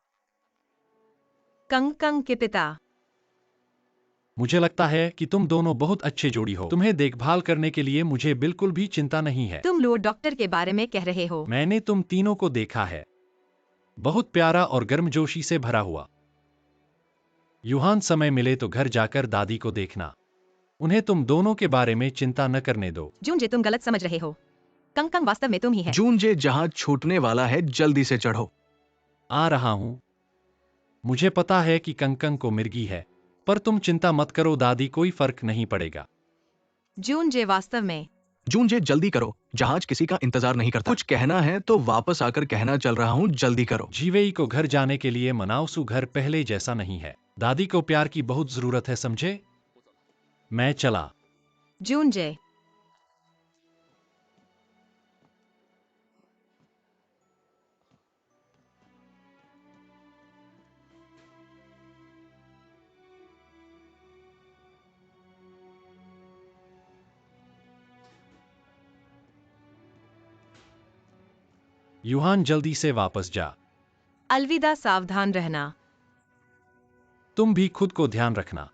कंग कंग के पिता।
मुझे लगता है कि तुम दोनों बहुत अच्छे जोड़ी हो। तुम्हें देखभाल करने के लिए मुझे बिल्कुल भी चिंता नहीं है।
तुम लॉर्ड डॉक्टर के बारे में कह रहे हो?
मैंने तुम तीनों को देखा है, बहुत प्यारा और गर्मजोशी से भरा हुआ। यूहान, समय मिले तो घर जाकर दादी को देखना। उन्हें तुम दोनों के बारे में चिंता न करने दो।
जूनजे, तुम गलत समझ रहे हो। कंग कंग वास्तव में तुम ही है।
जूनजे, जहाज छूटने वाला है, जल्दी से चढ़ो।
आ रहा हूं। मुझे पता है कि कंकंग को मिर्गी है, पर तुम चिंता मत करो दादी, कोई फर्क नहीं पड़ेगा।
जूनजे, वास्तव में।
जूनजे, जल्दी करो, जहाज किसी का इंतजार नहीं करता। कुछ कहना है तो वापस आकर कहना, चल रहा हूं, जल्दी करो।
जीवेई को घर जाने के लिए मनाओ। सु घर पहले जैसा नहीं है। दादी को प्यार की बहुत जरूरत है, समझे? मैं चला।
जूनजे।
यूहान, जल्दी से वापस जा।
अलविदा, सावधान रहना।
तुम भी खुद को ध्यान रखना।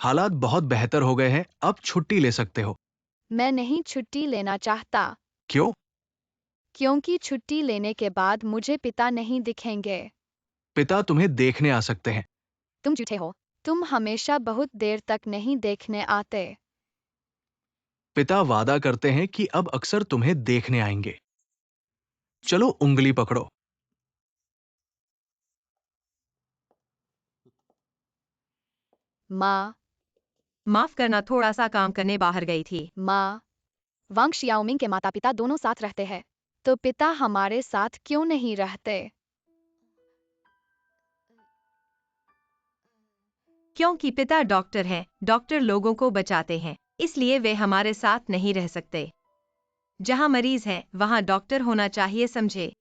हालात बहुत बेहतर हो गए हैं, अब छुट्टी ले सकते हो।
मैं नहीं छुट्टी लेना चाहता,
क्यों?
क्योंकि छुट्टी लेने के बाद मुझे पिता नहीं दिखेंगे।
पिता तुम्हें देखने आ सकते हैं।
तुम झूठे हो। तुम हमेशा बहुत देर तक नहीं देखने आते।
पिता वादा करते हैं कि अब अक्सर तुम्हें देखने आएंगे। चलो उंगली पकड़ो।
माँ,
माफ करना, थोड़ा सा काम करने बाहर गई थी।
माँ, वांग शियाओमिंग के माता पिता दोनों साथ रहते हैं, तो पिता हमारे साथ क्यों नहीं रहते?
क्योंकि पिता डॉक्टर हैं, डॉक्टर लोगों को बचाते हैं, इसलिए वे हमारे साथ नहीं रह सकते। जहाँ मरीज है वहाँ डॉक्टर होना चाहिए, समझे?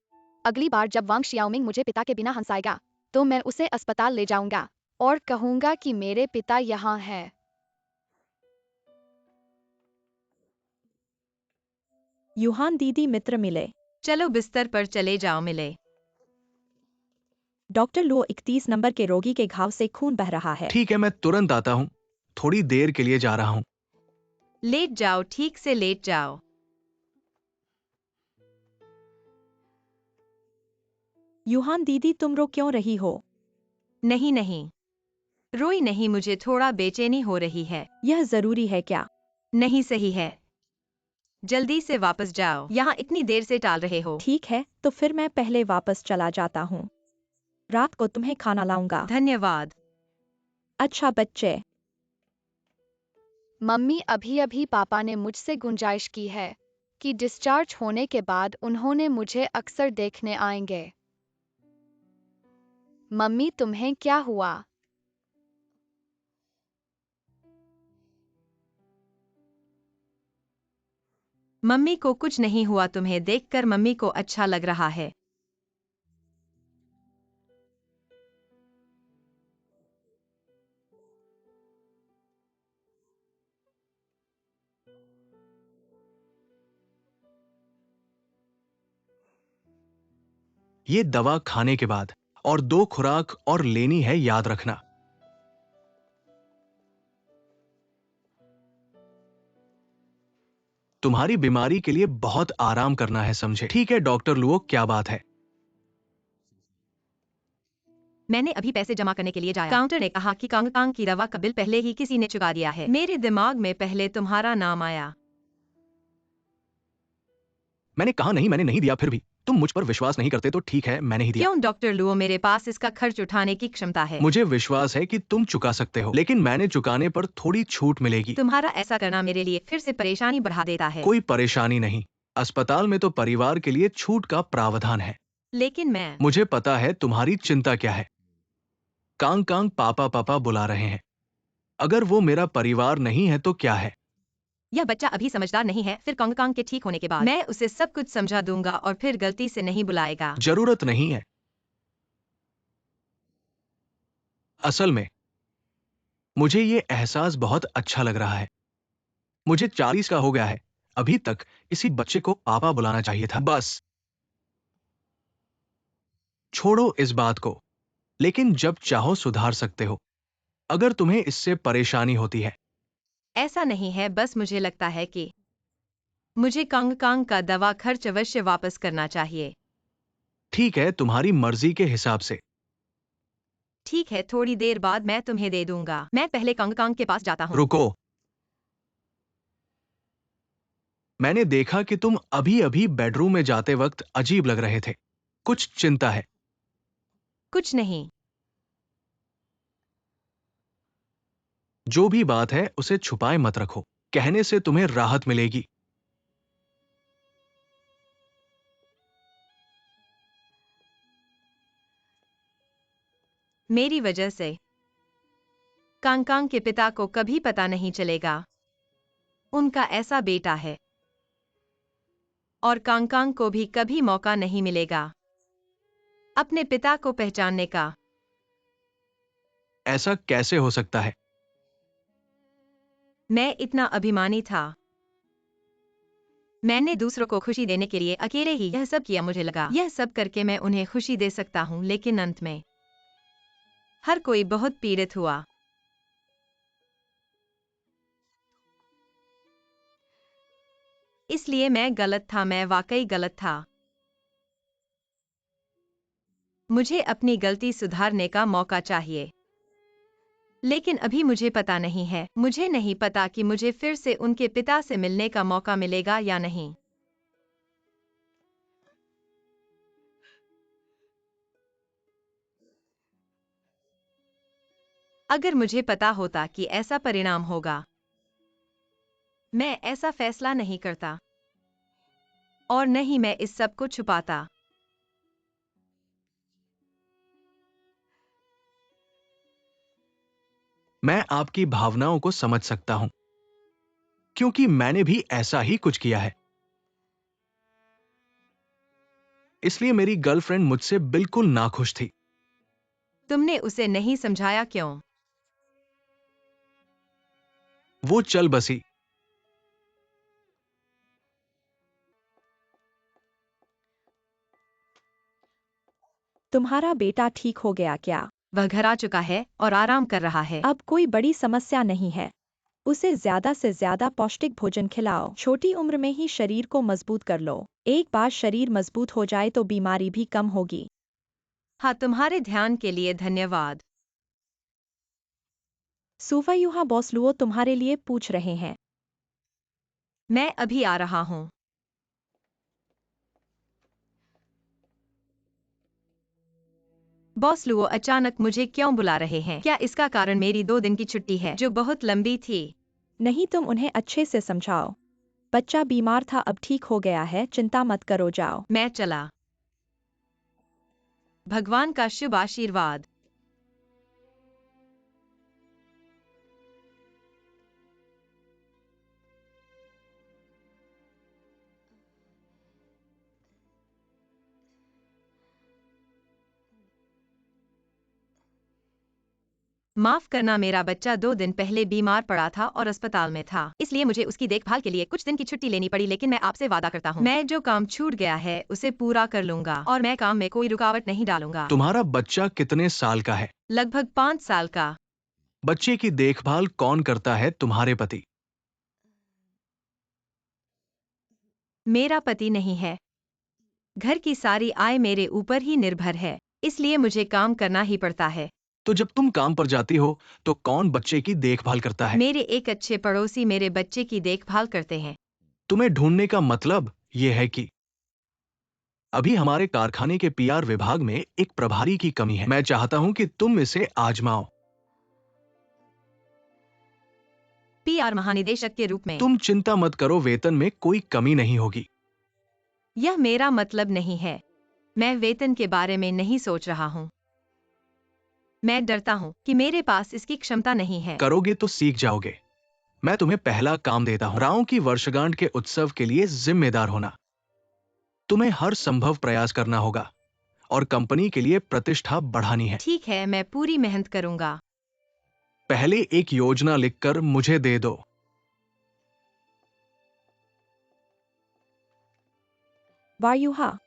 अगली बार जब वांग शियाओमिंग मुझे पिता के बिना हंसाएगा, तो मैं उसे अस्पताल ले जाऊंगा और कहूंगा कि मेरे पिता यहाँ हैं।
यूहान दीदी मित्र मिले।
चलो बिस्तर पर चले जाओ, मिले।
डॉक्टर लुओ 31 नंबर के रोगी के घाव से खून बह रहा है।
ठीक है, मैं तुरंत आता हूँ। थोड़ी देर के लिए जा रहा हूँ।
लेट जाओ, ठीक से लेट जाओ।
यूहान दीदी तुम रो क्यों रही हो?
नहीं नहीं, रोई नहीं, मुझे थोड़ा बेचैनी हो रही है।
यह जरूरी है क्या?
नहीं, सही है। जल्दी से वापस जाओ, यहाँ इतनी देर से टाल रहे हो।
ठीक है, तो फिर मैं पहले वापस चला जाता हूँ। रात को तुम्हें खाना लाऊंगा।
धन्यवाद।
अच्छा बच्चे।
मम्मी, अभी अभी पापा ने मुझसे गुंजाइश की है कि डिस्चार्ज होने के बाद उन्होंने मुझे अक्सर देखने आएंगे। मम्मी, तुम्हें क्या हुआ?
मम्मी को कुछ नहीं हुआ, तुम्हें देखकर मम्मी को अच्छा लग रहा है।
ये दवा खाने के बाद और 2 खुराक और लेनी है, याद रखना। तुम्हारी बीमारी के लिए बहुत आराम करना है, समझे? ठीक है डॉक्टर लुओ, क्या बात है?
मैंने अभी पैसे जमा करने के लिए जाया, काउंटर ने कहा कि कांग की दवा का बिल पहले ही किसी ने चुका दिया है। मेरे दिमाग में पहले तुम्हारा नाम आया।
मैंने कहा नहीं, मैंने नहीं दिया। फिर भी तुम मुझ पर विश्वास नहीं करते तो ठीक है, मैंने ही दिया।
क्यों डॉक्टर लुओ, मेरे पास इसका खर्च उठाने की क्षमता है।
मुझे विश्वास है कि तुम चुका सकते हो, लेकिन मैंने चुकाने पर थोड़ी छूट मिलेगी।
तुम्हारा ऐसा करना मेरे लिए फिर से परेशानी बढ़ा देता है।
कोई परेशानी नहीं, अस्पताल में तो परिवार के लिए छूट का प्रावधान है।
लेकिन मैं
मुझे पता है तुम्हारी चिंता क्या है। कांग कांग पापा पापा बुला रहे हैं। अगर वो मेरा परिवार नहीं है तो क्या है?
यह बच्चा अभी समझदार नहीं है, फिर कांग के ठीक होने के बाद मैं उसे सब कुछ समझा दूंगा और फिर गलती से नहीं बुलाएगा।
जरूरत नहीं है। असल में मुझे ये एहसास बहुत अच्छा लग रहा है। मुझे 40 का हो गया है, अभी तक इसी बच्चे को पापा बुलाना चाहिए था। बस छोड़ो इस बात को, लेकिन जब चाहो सुधार सकते हो, अगर तुम्हें इससे परेशानी होती है।
ऐसा नहीं है, बस मुझे लगता है कि मुझे कांग का दवा खर्च अवश्य वापस करना चाहिए।
ठीक है, तुम्हारी मर्जी के हिसाब से।
ठीक है, थोड़ी देर बाद मैं तुम्हें दे दूंगा। मैं पहले कांग के पास जाता हूँ।
रुको, मैंने देखा कि तुम अभी अभी बेडरूम में जाते वक्त अजीब लग रहे थे। कुछ चिंता है?
कुछ नहीं।
जो भी बात है उसे छुपाए मत रखो, कहने से तुम्हें राहत मिलेगी।
मेरी वजह से कांग के पिता को कभी पता नहीं चलेगा। उनका ऐसा बेटा है और कांग को भी कभी मौका नहीं मिलेगा अपने पिता को पहचानने का।
ऐसा कैसे हो सकता है?
मैं इतना अभिमानी था। मैंने दूसरों को खुशी देने के लिए अकेले ही यह सब किया। मुझे लगा यह सब करके मैं उन्हें खुशी दे सकता हूं, लेकिन अंत में हर कोई बहुत पीड़ित हुआ। इसलिए मैं गलत था, मैं वाकई गलत था। मुझे अपनी गलती सुधारने का मौका चाहिए। लेकिन अभी मुझे पता नहीं है, मुझे नहीं पता कि मुझे फिर से उनके पिता से मिलने का मौका मिलेगा या नहीं। अगर मुझे पता होता कि ऐसा परिणाम होगा, मैं ऐसा फैसला नहीं करता और न ही मैं इस सब को छुपाता।
मैं आपकी भावनाओं को समझ सकता हूं, क्योंकि मैंने भी ऐसा ही कुछ किया है। इसलिए मेरी गर्लफ्रेंड मुझसे बिल्कुल नाखुश थी।
तुमने उसे नहीं समझाया क्यों?
वो चल बसी।
तुम्हारा बेटा ठीक हो गया क्या?
वह घर आ चुका है और आराम कर रहा है।
अब कोई बड़ी समस्या नहीं है। उसे ज्यादा से ज्यादा पौष्टिक भोजन खिलाओ। छोटी उम्र में ही शरीर को मजबूत कर लो। एक बार शरीर मजबूत हो जाए तो बीमारी भी कम होगी।
हाँ, तुम्हारे ध्यान के लिए धन्यवाद।
सुवयुहा बॉसलुओ तुम्हारे लिए पूछ रहे हैं।
मैं अभी आ रहा हूँ। बॉस लुओ अचानक मुझे क्यों बुला रहे हैं? क्या इसका कारण मेरी 2 दिन की छुट्टी है जो बहुत लंबी थी?
नहीं, तुम उन्हें अच्छे से समझाओ। बच्चा बीमार था, अब ठीक हो गया है, चिंता मत करो, जाओ।
मैं चला। भगवान का शुभ आशीर्वाद। माफ करना, मेरा बच्चा 2 दिन पहले बीमार पड़ा था और अस्पताल में था, इसलिए मुझे उसकी देखभाल के लिए कुछ दिन की छुट्टी लेनी पड़ी। लेकिन मैं आपसे वादा करता हूँ, मैं जो काम छूट गया है उसे पूरा कर लूंगा और मैं काम में कोई रुकावट नहीं डालूंगा।
तुम्हारा बच्चा कितने साल का है?
लगभग 5 साल का।
बच्चे की देखभाल कौन करता है? तुम्हारे पति?
मेरा पति नहीं है। घर की सारी आय मेरे ऊपर ही निर्भर है, इसलिए मुझे काम करना ही पड़ता है।
तो जब तुम काम पर जाती हो तो कौन बच्चे की देखभाल करता है?
मेरे एक अच्छे पड़ोसी मेरे बच्चे की देखभाल करते हैं।
तुम्हें ढूंढने का मतलब यह है कि अभी हमारे कारखाने के पीआर विभाग में एक प्रभारी की कमी है। मैं चाहता हूं कि तुम इसे आजमाओ।
पीआर महानिदेशक के रूप में।
तुम चिंता मत करो, वेतन में कोई कमी नहीं होगी।
यह मेरा मतलब नहीं है। मैं वेतन के बारे में नहीं सोच रहा हूँ। मैं डरता हूँ कि मेरे पास इसकी क्षमता नहीं है।
करोगे तो सीख जाओगे। मैं तुम्हें पहला काम देता हूं। राव की वर्षगांठ के उत्सव के लिए जिम्मेदार होना। तुम्हें हर संभव प्रयास करना होगा और कंपनी के लिए प्रतिष्ठा बढ़ानी है।
ठीक है, मैं पूरी मेहनत करूंगा।
पहले एक योजना लिखकर मुझे दे दो।
वायुहा,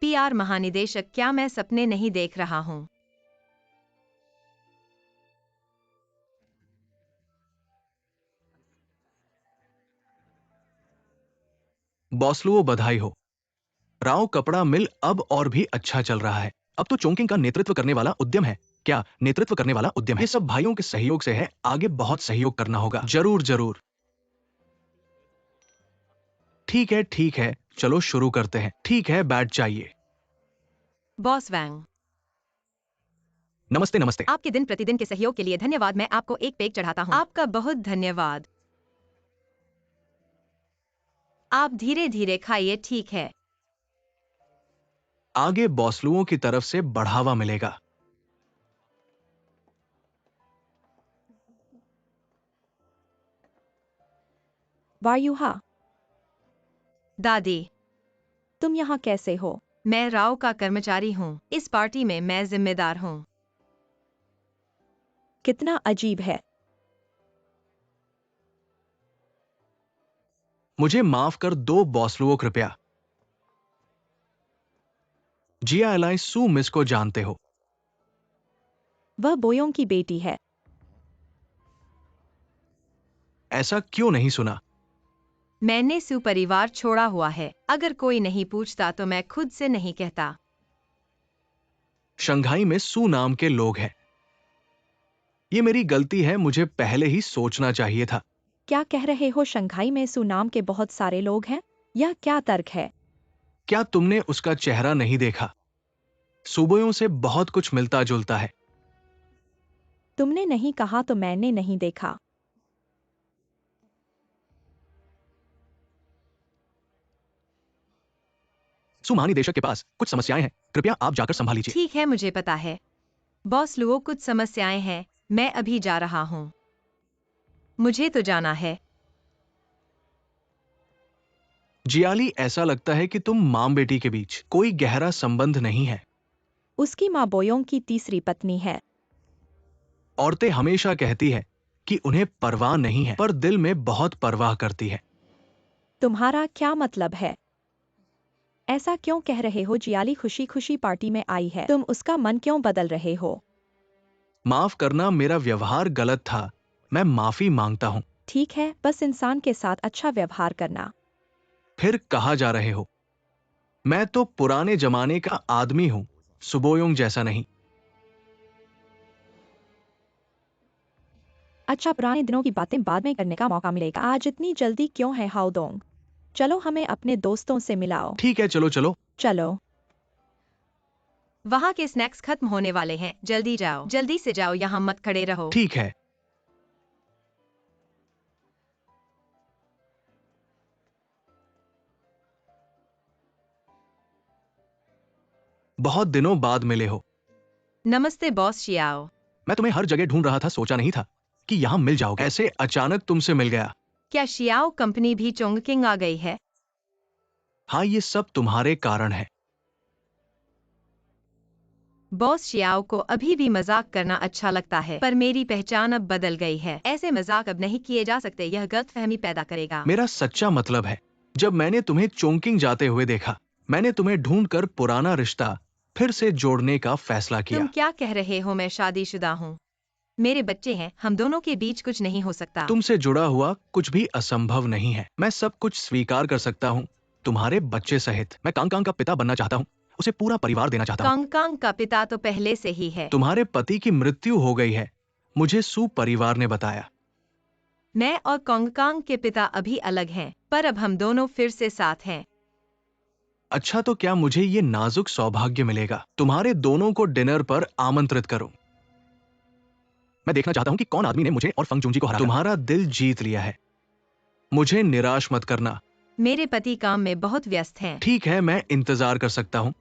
पीआर महानिदेशक, क्या मैं सपने नहीं देख रहा हूँ?
बॉसलुओ, बधाई हो। राव कपड़ा मिल अब और भी अच्छा चल रहा है। अब तो चोंकिंग का नेतृत्व करने वाला उद्यम है। क्या नेतृत्व करने वाला उद्यम है? ये सब भाइयों के सहयोग से है। आगे बहुत सहयोग करना होगा। जरूर जरूर। ठीक है, चलो शुरू करते हैं। ठीक है, बैठ जाइए।
बॉस वैंग,
नमस्ते नमस्ते।
आपके दिन प्रतिदिन के सहयोग के लिए धन्यवाद। मैं आपको एक पेग चढ़ाता हूँ। आपका बहुत धन्यवाद। आप धीरे धीरे खाइए, ठीक है?
आगे बॉसलुओं की तरफ से बढ़ावा मिलेगा।
वायुहा,
दादी,
तुम यहाँ कैसे हो?
मैं राव का कर्मचारी हूँ। इस पार्टी में मैं जिम्मेदार हूँ।
कितना अजीब है।
मुझे माफ कर दो बॉसलुओ, कृपया। जिया एलाई सू मिस को जानते हो?
वह बोयों की बेटी है।
ऐसा क्यों नहीं सुना?
मैंने सू परिवार छोड़ा हुआ है। अगर कोई नहीं पूछता तो मैं खुद से नहीं कहता।
शंघाई में सू नाम के लोग हैं। ये मेरी गलती है, मुझे पहले ही सोचना चाहिए था।
क्या कह रहे हो? शंघाई में सू नाम के बहुत सारे लोग हैं? यह क्या तर्क है?
क्या तुमने उसका चेहरा नहीं देखा? सुबोयों से बहुत कुछ मिलता जुलता है।
तुमने नहीं कहा तो मैंने नहीं देखा।
सू महानिदेशक के पास कुछ समस्याएं हैं, कृपया आप जाकर संभाल लीजिए।
ठीक है, मुझे पता है। बॉस लुओ, कुछ समस्याएं हैं, मैं अभी जा रहा हूँ। मुझे तो जाना है।
जियाली, ऐसा लगता है कि तुम मां बेटी के बीच कोई गहरा संबंध नहीं है।
उसकी माँ बोयोंग की तीसरी पत्नी है।
औरतें हमेशा कहती है कि उन्हें परवाह नहीं है, पर दिल में बहुत परवाह करती है।
तुम्हारा क्या मतलब है? ऐसा क्यों कह रहे हो? जियाली खुशी खुशी पार्टी में आई है, तुम उसका मन क्यों बदल रहे हो?
माफ करना, मेरा व्यवहार गलत था, मैं माफी मांगता हूं।
ठीक है, बस इंसान के साथ अच्छा व्यवहार करना।
फिर कहा जा रहे हो? मैं तो पुराने जमाने का आदमी हूं, सुबोयोंग जैसा नहीं।
अच्छा, पुराने दिनों की बातें बाद में करने का मौका मिलेगा। आज इतनी जल्दी क्यों है हाओदोंग? चलो हमें अपने दोस्तों से मिलाओ।
ठीक है, चलो चलो।
चलो।
वहाँ के स्नैक्स खत्म होने वाले हैं, जल्दी जाओ, जल्दी से जाओ, यहाँ मत खड़े रहो।
ठीक है। बहुत दिनों बाद मिले हो।
नमस्ते बॉस शियाओ।
मैं तुम्हें हर जगह ढूंढ रहा था, सोचा नहीं था कि यहाँ मिल जाओगे। ऐसे अचानक तुमसे मिल गया।
क्या शियाओ कंपनी भी चोंगकिंग आ गई है?
हाँ, ये सब तुम्हारे कारण है।
बॉस शियाओ को अभी भी मजाक करना अच्छा लगता है, पर मेरी पहचान अब बदल गई है। ऐसे मजाक अब नहीं किए जा सकते, यह गलतफहमी पैदा करेगा।
मेरा सच्चा मतलब है, जब मैंने तुम्हें चोंकिंग जाते हुए देखा, मैंने तुम्हें ढूंढकर पुराना रिश्ता फिर से जोड़ने का फैसला
तुम
किया।
क्या कह रहे हो? मैं शादीशुदा हूँ, मेरे बच्चे हैं, हम दोनों के बीच कुछ नहीं हो सकता।
तुमसे जुड़ा हुआ कुछ भी असंभव नहीं है। मैं सब कुछ स्वीकार कर सकता हूँ, तुम्हारे बच्चे सहित। मैं कांग का पिता बनना चाहता हूँ, उसे पूरा परिवार देना चाहता हूँ।
कांग का पिता तो पहले से ही है।
तुम्हारे पति की मृत्यु हो गई है, मुझे सू परिवार ने बताया।
मैं और कांग के पिता अभी अलग हैं, पर अब हम दोनों फिर से साथ हैं।
अच्छा, तो क्या मुझे ये नाजुक सौभाग्य मिलेगा तुम्हारे दोनों को डिनर पर आमंत्रित करूं? मैं देखना चाहता हूं कि कौन आदमी ने मुझे और फंग जूंजी को हरा तुम्हारा दिल जीत लिया है। मुझे निराश मत करना।
मेरे पति काम में बहुत व्यस्त हैं।
ठीक है, मैं इंतजार कर सकता हूं।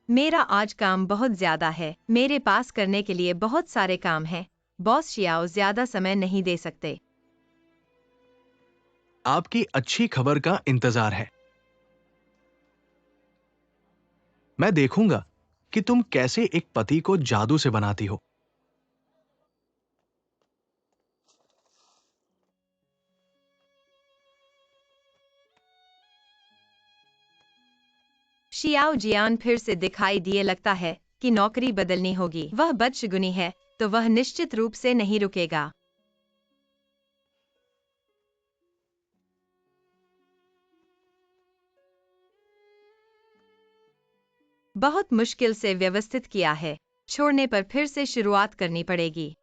मेरा आज काम बहुत ज्यादा है, मेरे पास करने के लिए बहुत सारे काम हैं। बॉस शियाओ ज्यादा समय नहीं दे सकते।
आपकी अच्छी खबर का इंतजार है। मैं देखूंगा कि तुम कैसे एक पति को जादू से बनाती हो।
शियाओ जियान फिर से दिखाई दिए, लगता है कि नौकरी बदलनी होगी। वह बदशगुनी है तो वह निश्चित रूप से नहीं रुकेगा। बहुत मुश्किल से व्यवस्थित किया है, छोड़ने पर फिर से शुरुआत करनी पड़ेगी।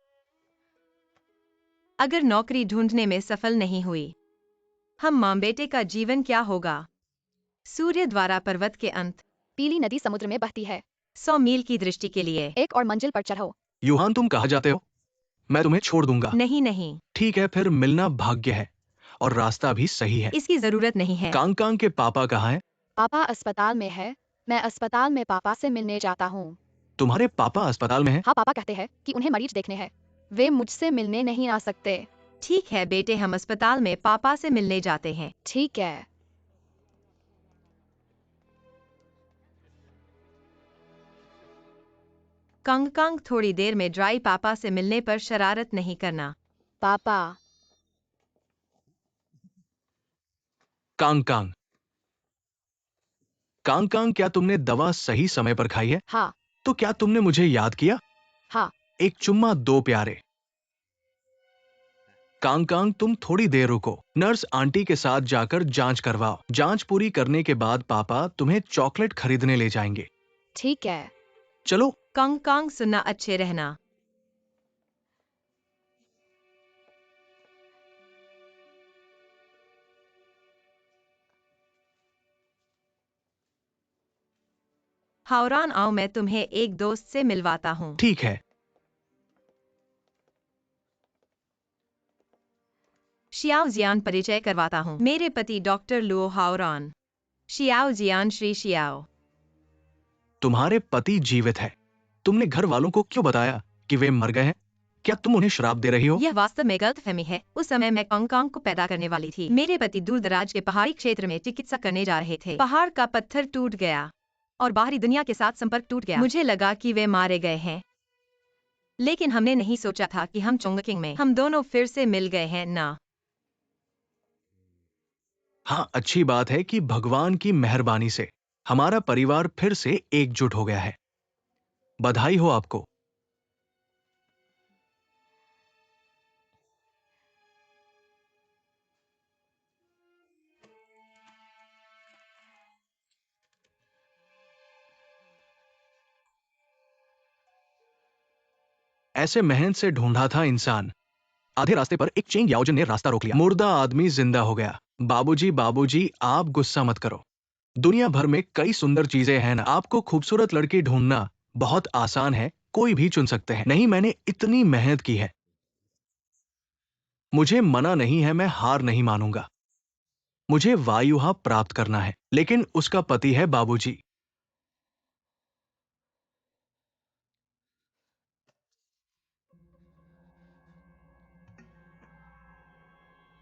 अगर नौकरी ढूंढने में सफल नहीं हुई, हम मां बेटे का जीवन क्या होगा? सूर्य द्वारा पर्वत के अंत।
पीली नदी समुद्र में बहती है।
100 मील की दृष्टि के लिए।
एक और मंजिल पर चढ़ो।
यूहान, तुम कहाँ जाते हो? मैं तुम्हें छोड़ दूंगा।
नहीं नहीं,
ठीक है, फिर मिलना भाग्य है और रास्ता भी सही है।
इसकी जरूरत नहीं है।
कांग के पापा कहाँ हैं?
पापा अस्पताल में है, मैं अस्पताल में पापा से मिलने जाता हूँ।
तुम्हारे पापा अस्पताल में हैं?
हाँ, पापा कहते हैं कि उन्हें मरीज देखने हैं, वे मुझसे मिलने नहीं आ सकते।
ठीक है बेटे, हम अस्पताल में पापा से मिलने जाते हैं।
ठीक है।
कांग थोड़ी देर में ड्राई। पापा से मिलने पर शरारत नहीं करना।
पापा।
कांग कांग क्या तुमने दवा सही समय पर खाई है?
हाँ।
तो क्या तुमने मुझे याद किया?
हाँ।
एक चुम्मा दो प्यारे। कांग कांग, तुम थोड़ी देर रुको। नर्स आंटी के साथ जाकर जांच करवाओ। जांच पूरी करने के बाद पापा तुम्हें चॉकलेट खरीदने ले जाएंगे।
ठीक है।
चलो।
कांग कांग, सुनना अच्छे रहना। हावरान आओ, मैं तुम्हें एक दोस्त से मिलवाता हूँ।
ठीक है।
शियाओ जियान परिचय करवाता हूँ, मेरे पति डॉक्टर लुओ हावरान। शियाओ जियान, श्री शियाओ।
तुम्हारे पति जीवित है। तुमने घर वालों को क्यों बताया कि वे मर गए हैं? क्या तुम उन्हें श्राप दे रही हो?
यह वास्तव में गलतफहमी है। उस समय मैं कांग कांग को पैदा करने वाली थी। मेरे पति दूर दराज के पहाड़ी क्षेत्र में चिकित्सा करने जा रहे थे। पहाड़ का पत्थर टूट गया और बाहरी दुनिया के साथ संपर्क टूट गया। मुझे लगा कि वे मारे गए हैं, लेकिन हमने नहीं सोचा था कि हम चोंगकिंग में हम दोनों फिर से मिल गए हैं ना।
हाँ, अच्छी बात है कि भगवान की मेहरबानी से हमारा परिवार फिर से एकजुट हो गया है। बधाई हो आपको। ऐसे मेहनत से ढूंढा था इंसान। आधे रास्ते पर एक चेंग याओजन ने रास्ता रोक लिया। मुर्दा आदमी जिंदा हो गया। बाबूजी बाबूजी, आप गुस्सा मत करो। दुनिया भर में कई सुंदर चीजें हैं ना। आपको खूबसूरत लड़की ढूंढना बहुत आसान है, कोई भी चुन सकते हैं। नहीं, मैंने इतनी मेहनत की है। मुझे मना नहीं है, मैं हार नहीं मानूंगा। मुझे वायुहा प्राप्त करना है, लेकिन उसका पति है बाबूजी।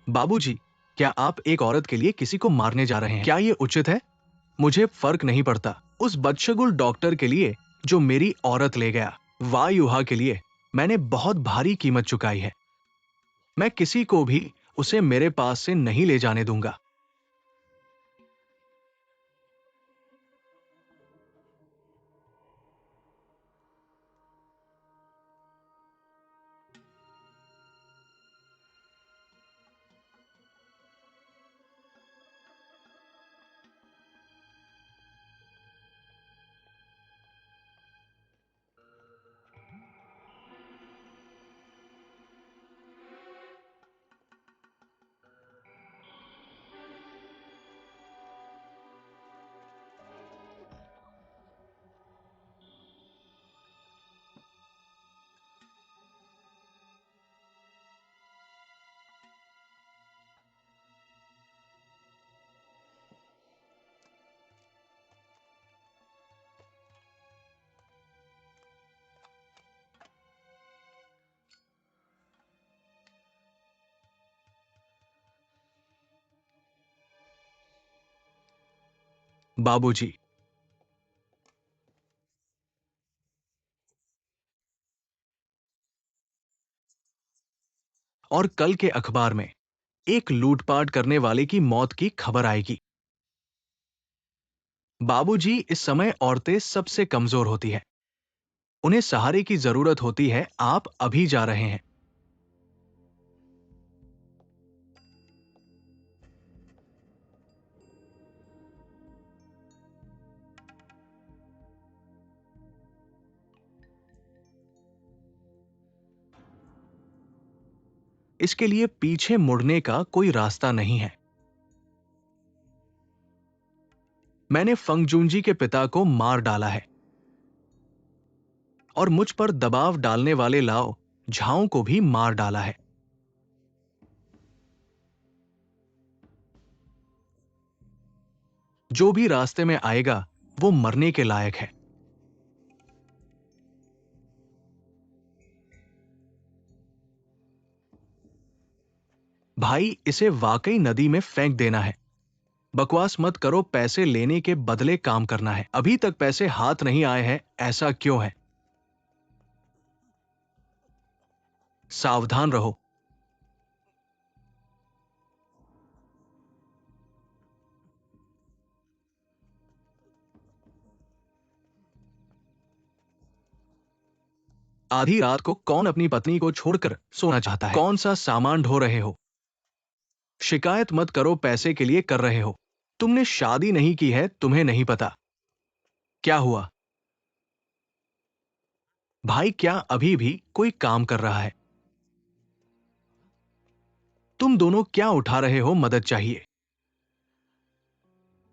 बाबूजी, क्या आप एक औरत के लिए किसी को मारने जा रहे हैं? क्या ये उचित है? मुझे फर्क नहीं पड़ता। उस बदशगुल डॉक्टर के लिए जो मेरी औरत ले गया, वायुहा के लिए मैंने बहुत भारी कीमत चुकाई है। मैं किसी को भी उसे मेरे पास से नहीं ले जाने दूंगा। बाबूजी, और कल के अखबार में एक लूटपाट करने वाले की मौत की खबर आएगी। बाबूजी, इस समय औरतें सबसे कमजोर होती हैं। उन्हें सहारे की जरूरत होती है। आप अभी जा रहे हैं। इसके लिए पीछे मुड़ने का कोई रास्ता नहीं है। मैंने फंगजूंजी के पिता को मार डाला है और मुझ पर दबाव डालने वाले लाओ झाओ को भी मार डाला है। जो भी रास्ते में आएगा वो मरने के लायक है। भाई, इसे वाकई नदी में फेंक देना है। बकवास मत करो, पैसे लेने के बदले काम करना है। अभी तक पैसे हाथ नहीं आए हैं, ऐसा क्यों है? सावधान रहो। आधी रात को कौन अपनी पत्नी को छोड़कर सोना चाहता है? कौन सा सामान ढो रहे हो? शिकायत मत करो, पैसे के लिए कर रहे हो। तुमने शादी नहीं की है, तुम्हें नहीं पता। क्या हुआ भाई, क्या अभी भी कोई काम कर रहा है? तुम दोनों क्या उठा रहे हो? मदद चाहिए।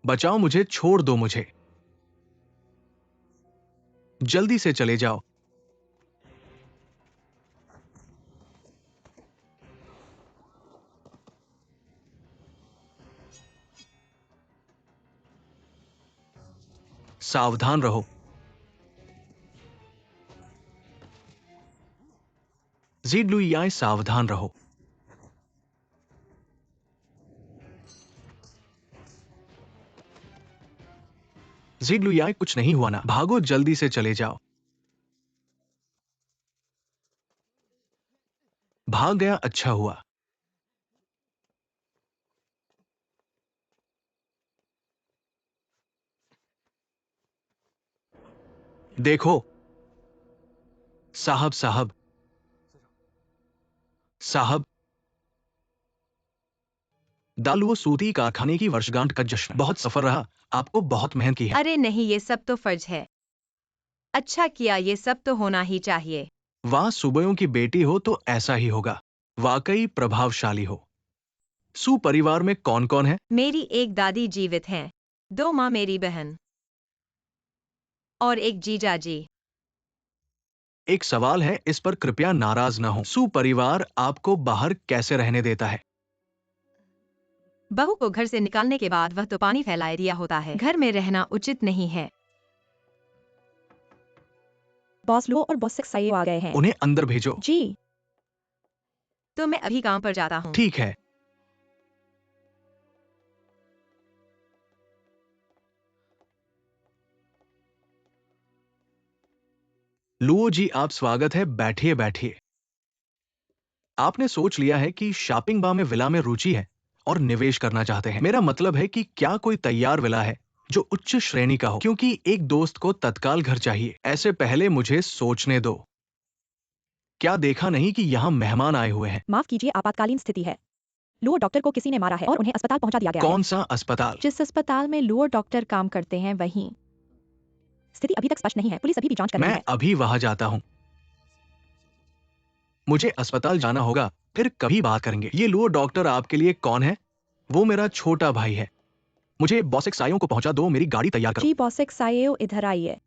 बचाओ मुझे, छोड़ दो मुझे, जल्दी से चले जाओ। सावधान रहो। ज़ीडलुइयाई, सावधान रहो। ज़ीडलुइयाई, कुछ नहीं हुआ ना? भागो, जल्दी से चले जाओ। भाग गया, अच्छा हुआ। देखो साहब, साहब, साहब, दालुओ सूती कारखाने की वर्षगांठ का जश्न बहुत सफल रहा। आपको बहुत मेहनत की है।
अरे नहीं, ये सब तो फर्ज है। अच्छा किया, ये सब तो होना ही चाहिए।
वाह, सुबयों की बेटी हो तो ऐसा ही होगा। वाकई प्रभावशाली हो। सु परिवार में कौन कौन है?
मेरी एक दादी जीवित हैं, 2 माँ, मेरी बहन और एक जीजा जी।
एक सवाल है, इस पर कृपया नाराज न हो। सु परिवार आपको बाहर कैसे रहने देता है?
बहू को घर से निकालने के बाद वह तो पानी फैलाए दिया होता है। घर में रहना उचित नहीं है।
बॉस लुओ और बॉस सेक्साइयो आ गए हैं।
उन्हें अंदर भेजो।
जी।
तो मैं अभी काम पर जाता हूँ।
ठीक है। लुओ जी, आप स्वागत है, बैठिए बैठिए। आपने सोच लिया है कि शॉपिंग बा में विला में रुचि है और निवेश करना चाहते हैं। मेरा मतलब है कि क्या कोई तैयार विला है जो उच्च श्रेणी का हो, क्योंकि एक दोस्त को तत्काल घर चाहिए। ऐसे पहले मुझे सोचने दो। क्या देखा नहीं कि यहाँ मेहमान आए हुए हैं?
माफ कीजिए, आपातकालीन स्थिति है। लुओ डॉक्टर को किसी ने मारा है और उन्हें अस्पताल पहुंचा दिया गया है।
कौन सा अस्पताल?
जिस अस्पताल में लुओ डॉक्टर काम करते हैं वहीं। स्थिति अभी तक स्पष्ट नहीं है, पुलिस अभी भी जांच कर रही
मैं
है।
अभी वहां जाता हूँ। मुझे अस्पताल जाना होगा, फिर कभी बात करेंगे। ये लुओ डॉक्टर आपके लिए कौन है? वो मेरा छोटा भाई है। मुझे बॉसेक सायों को पहुंचा दो, मेरी गाड़ी तैयार करो।
जी बॉस सेक्साइयो, इधर आइए।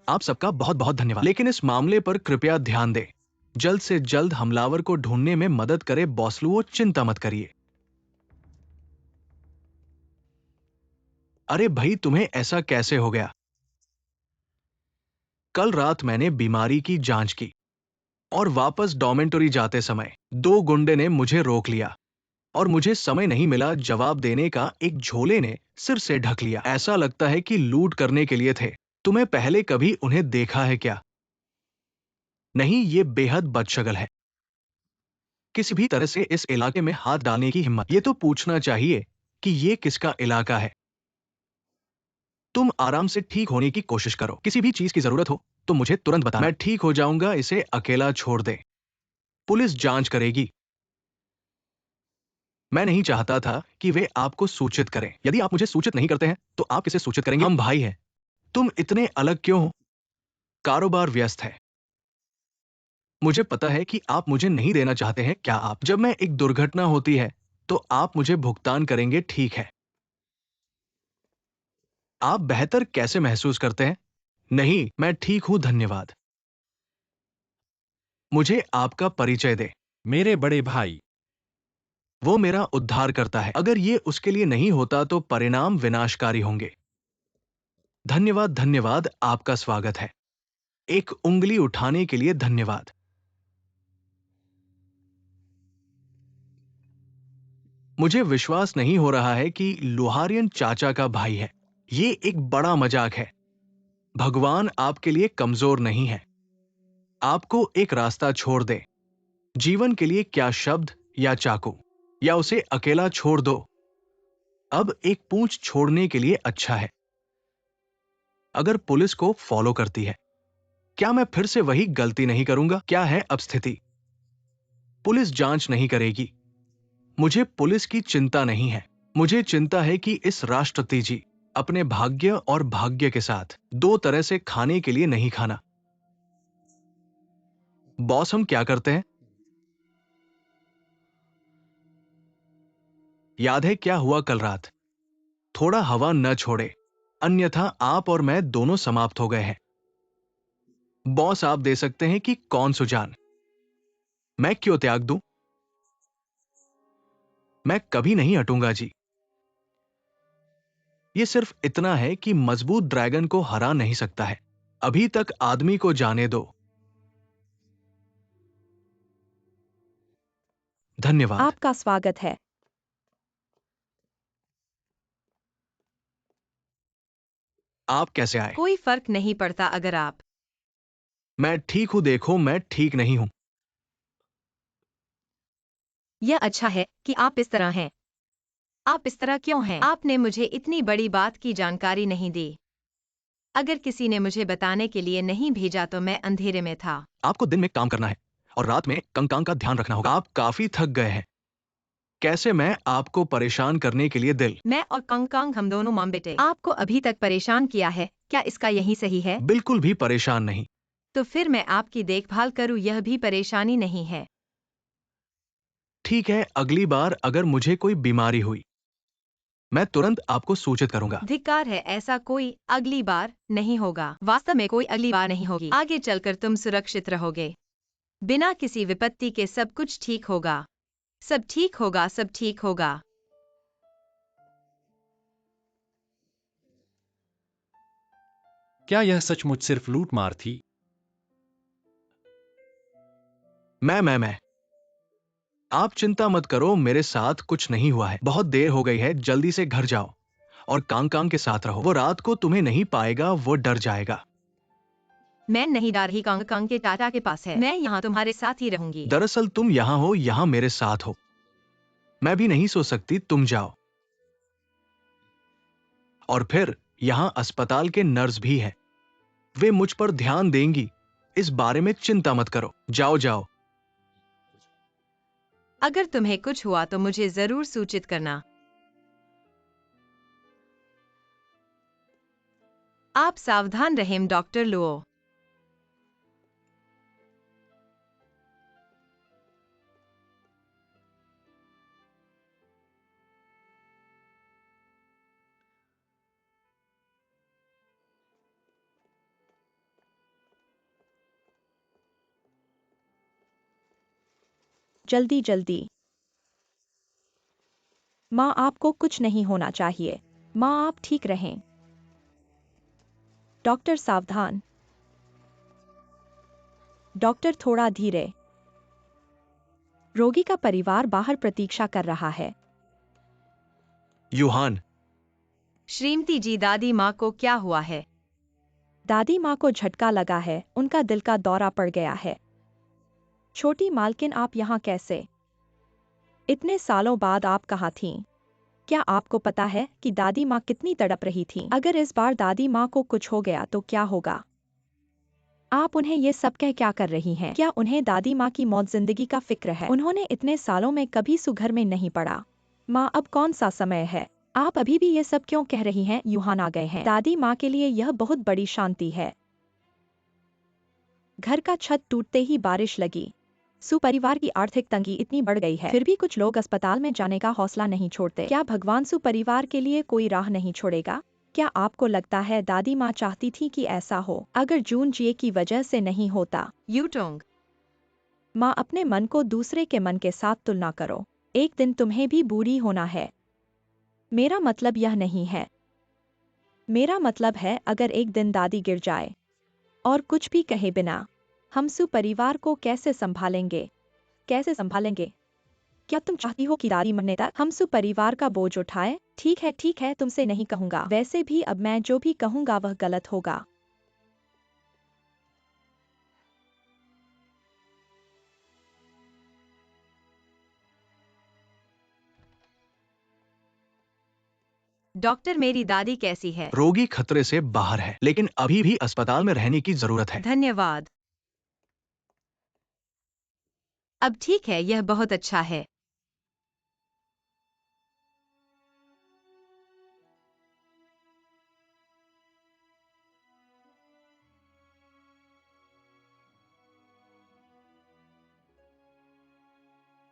आप सबका बहुत बहुत धन्यवाद, लेकिन इस मामले पर कृपया ध्यान दें। जल्द से जल्द हमलावर को ढूंढने में मदद करे। बॉस लुओ, चिंता मत करिए। अरे भाई, तुम्हें ऐसा कैसे हो गया? कल रात मैंने बीमारी की जांच की और वापस डॉमेंटरी जाते समय 2 गुंडे ने मुझे रोक लिया और मुझे समय नहीं मिला जवाब देने का। एक झोले ने सिर से ढक लिया। ऐसा लगता है कि लूट करने के लिए थे। तुम्हें पहले कभी उन्हें देखा है क्या? नहीं, ये बेहद बदशगल है। किसी भी तरह से इस इलाके में हाथ डालने की हिम्मत। ये तो पूछना चाहिए कि ये किसका इलाका है। तुम आराम से ठीक होने की कोशिश करो। किसी भी चीज की जरूरत हो तो मुझे तुरंत बताना। मैं ठीक हो जाऊंगा, इसे अकेला छोड़ दे। पुलिस जांच करेगी। मैं नहीं चाहता था कि वे आपको सूचित करें। यदि आप मुझे सूचित नहीं करते हैं तो आप किसे सूचित करेंगे? हम भाई हैं। तुम इतने अलग क्यों हो? कारोबार व्यस्त है। मुझे पता है कि आप मुझे नहीं देना चाहते हैं। क्या आप, जब मैं एक दुर्घटना होती है तो आप मुझे भुगतान करेंगे? ठीक है। आप बेहतर कैसे महसूस करते हैं? नहीं, मैं ठीक हूं, धन्यवाद। मुझे आपका परिचय दे।
मेरे बड़े भाई।
वो मेरा उद्धार करता है। अगर ये उसके लिए नहीं होता तो परिणाम विनाशकारी होंगे। धन्यवाद, धन्यवाद, आपका स्वागत है। एक उंगली उठाने के लिए धन्यवाद। मुझे विश्वास नहीं हो रहा है कि लुहारियन चाचा का भाई है। ये एक बड़ा मजाक है। भगवान आपके लिए कमजोर नहीं है। आपको एक रास्ता छोड़ दे। जीवन के लिए क्या शब्द या चाकू, या उसे अकेला छोड़ दो। अब एक पूंछ छोड़ने के लिए अच्छा है। अगर पुलिस को फॉलो करती है, क्या मैं फिर से वही गलती नहीं करूंगा? क्या है अब स्थिति? पुलिस जांच नहीं करेगी। मुझे पुलिस की चिंता नहीं है। मुझे चिंता है कि इस राष्ट्रपति जी अपने भाग्य और भाग्य के साथ दो तरह से खाने के लिए नहीं खाना। बॉस, हम क्या करते हैं? याद है क्या हुआ कल रात? थोड़ा हवा न छोड़े, अन्यथा आप और मैं दोनों समाप्त हो गए हैं। बॉस, आप दे सकते हैं कि कौन सुजान? मैं क्यों त्याग दूं? मैं कभी नहीं हटूंगा जी। ये सिर्फ इतना है कि मजबूत ड्रैगन को हरा नहीं सकता है। अभी तक आदमी को जाने दो। धन्यवाद।
आपका स्वागत है।
आप कैसे आए?
कोई फर्क नहीं पड़ता अगर आप।
मैं ठीक हूं, देखो मैं ठीक नहीं हूं।
यह अच्छा है कि आप इस तरह हैं। आप इस तरह क्यों हैं? आपने मुझे इतनी बड़ी बात की जानकारी नहीं दी। अगर किसी ने मुझे बताने के लिए नहीं भेजा तो मैं अंधेरे में था।
आपको दिन में काम करना है और रात में कंकांग का ध्यान रखना होगा। आप काफी थक गए हैं। कैसे मैं आपको परेशान करने के लिए दिल?
मैं और कंकांग हम दोनों माम बेटे आपको अभी तक परेशान किया है, क्या इसका यही सही है?
बिल्कुल भी परेशान नहीं।
तो फिर मैं आपकी देखभाल करूं, यह भी परेशानी नहीं है।
ठीक है, अगली बार अगर मुझे कोई बीमारी हुई, मैं तुरंत आपको सूचित करूंगा।
धिक्कार है, ऐसा कोई अगली बार नहीं होगा। वास्तव में कोई अगली बार नहीं होगी। आगे चलकर तुम सुरक्षित रहोगे। बिना किसी विपत्ति के सब कुछ ठीक होगा। सब ठीक होगा, सब ठीक होगा।
क्या यह सचमुच सिर्फ लूट मार थी?
मैं आप चिंता मत करो, मेरे साथ कुछ नहीं हुआ है। बहुत देर हो गई है, जल्दी से घर जाओ और कांग के साथ रहो। वो रात को तुम्हें नहीं पाएगा, वो डर जाएगा।
मैं नहीं डर रही, कंग के चाचा के पास है। मैं यहाँ तुम्हारे साथ ही रहूंगी।
दरअसल तुम यहां हो, यहां मेरे साथ हो। मैं भी नहीं सो सकती, तुम जाओ। और फिर यहां अस्पताल के नर्स भी हैं। वे मुझ पर ध्यान देंगी। इस बारे में चिंता मत करो। जाओ जाओ।
अगर तुम्हें कुछ हुआ तो मुझे जरूर सूचित करना। आप सावधान रहें डॉक्टर लुओ।
जल्दी जल्दी। माँ, आपको कुछ नहीं होना चाहिए। माँ, आप ठीक रहें। डॉक्टर सावधान। डॉक्टर थोड़ा धीरे। रोगी का परिवार बाहर प्रतीक्षा कर रहा है।
यूहान,
श्रीमती जी, दादी माँ को क्या हुआ है?
दादी माँ को झटका लगा है, उनका दिल का दौरा पड़ गया है। छोटी मालकिन, आप यहाँ कैसे? इतने सालों बाद आप कहाँ थीं? क्या आपको पता है कि दादी माँ कितनी तड़प रही थी? अगर इस बार दादी माँ को कुछ हो गया तो क्या होगा? आप उन्हें ये सब कह क्या कर रही हैं? क्या उन्हें दादी माँ की मौत जिंदगी का फिक्र है? उन्होंने इतने सालों में कभी सुघर में नहीं पड़ा। माँ, अब कौन सा समय है? आप अभी भी ये सब क्यों कह रही हैं? यूहान आ गए हैं। दादी माँ के लिए यह बहुत बड़ी शांति है। घर का छत टूटते ही बारिश लगी। सुपरिवार की आर्थिक तंगी इतनी बढ़ गई है, फिर भी कुछ लोग अस्पताल में जाने का हौसला नहीं छोड़ते। क्या भगवान सुपरिवार के लिए कोई राह नहीं छोड़ेगा? क्या आपको लगता है दादी माँ चाहती थी कि ऐसा हो? अगर जून जिए की वजह से नहीं होता?
यूटोंग,
माँ, अपने मन को दूसरे के मन के साथ तुलना करो। एक दिन तुम्हें भी बूढ़ी होना है। मेरा मतलब यह नहीं है। मेरा मतलब है अगर एक दिन दादी गिर जाए और कुछ भी कहे बिना, हम सुपरिवार को कैसे संभालेंगे? कैसे संभालेंगे? क्या तुम चाहती हो कि दादी मरने तक हम सुपरिवार का बोझ उठाए? ठीक है, तुमसे नहीं कहूंगा। वैसे भी अब मैं जो भी कहूंगा वह गलत होगा।
डॉक्टर, मेरी दादी कैसी है?
रोगी खतरे से बाहर है, लेकिन अभी भी अस्पताल में रहने की जरूरत है।
धन्यवाद। अब ठीक है, यह बहुत अच्छा है।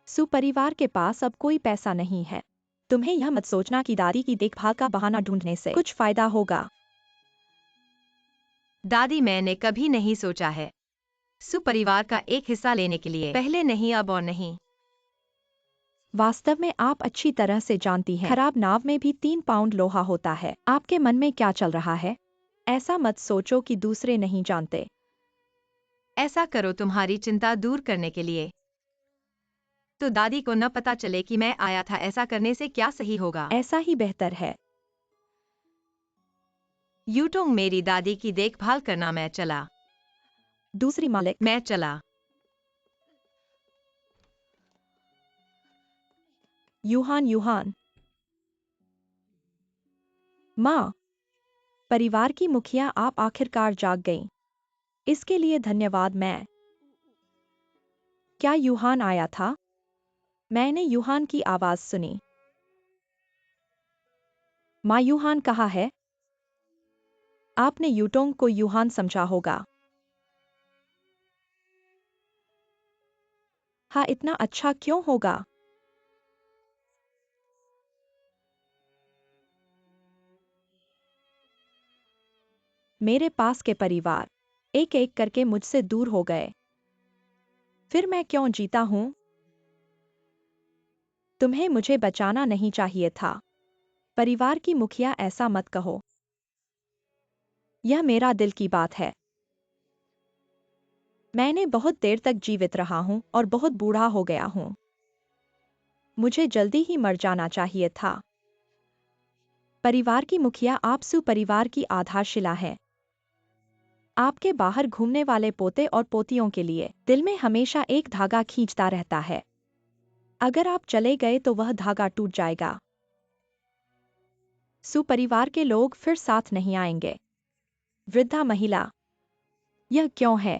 सुपरिवार के पास अब कोई पैसा नहीं है। तुम्हें यह मत सोचना कि दादी की देखभाल का बहाना ढूंढने से कुछ फायदा होगा।
दादी, मैंने कभी नहीं सोचा है सुपरिवार का एक हिस्सा लेने के लिए। पहले नहीं, अब और नहीं।
वास्तव में आप अच्छी तरह से जानती हैं, खराब नाव में भी 3 पाउंड लोहा होता है। आपके मन में क्या चल रहा है? ऐसा मत सोचो कि दूसरे नहीं जानते।
ऐसा करो तुम्हारी चिंता दूर करने के लिए। तो दादी को न पता चले कि मैं आया था। ऐसा करने से क्या सही होगा?
ऐसा ही बेहतर है।
यूटोंग, मेरी दादी की देखभाल करना। मैं चला।
दूसरी मालिक,
मैं चला।
यूहान यूहान। माँ, परिवार की मुखिया, आप आखिरकार जाग गईं। इसके लिए धन्यवाद। मैं क्या यूहान आया था? मैंने यूहान की आवाज सुनी। माँ, यूहान कहाँ है? आपने यूटोंग को यूहान समझा होगा। हाँ, इतना अच्छा क्यों होगा? मेरे पास के परिवार एक एक करके मुझसे दूर हो गए। फिर मैं क्यों जीता हूं? तुम्हें मुझे बचाना नहीं चाहिए था। परिवार की मुखिया, ऐसा मत कहो। यह मेरा दिल की बात है। मैंने बहुत देर तक जीवित रहा हूं और बहुत बूढ़ा हो गया हूं। मुझे जल्दी ही मर जाना चाहिए था। परिवार की मुखिया, आप सुपरिवार की आधारशिला है। आपके बाहर घूमने वाले पोते और पोतियों के लिए दिल में हमेशा एक धागा खींचता रहता है। अगर आप चले गए तो वह धागा टूट जाएगा। सुपरिवार के लोग फिर साथ नहीं आएंगे। वृद्धा महिला, यह क्यों है?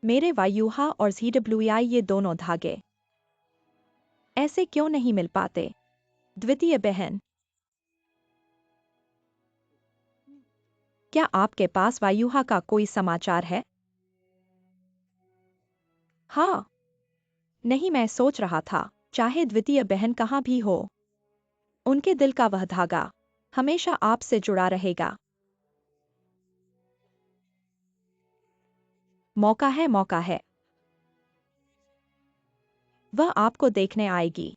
मेरे वायुहा और ZWI, ये दोनों धागे ऐसे क्यों नहीं मिल पाते? द्वितीय बहन, क्या आपके पास वायुहा का कोई समाचार है? हाँ। नहीं, मैं सोच रहा था, चाहे द्वितीय बहन कहाँ भी हो, उनके दिल का वह धागा हमेशा आपसे जुड़ा रहेगा। मौका है, मौका है। वह आपको देखने आएगी।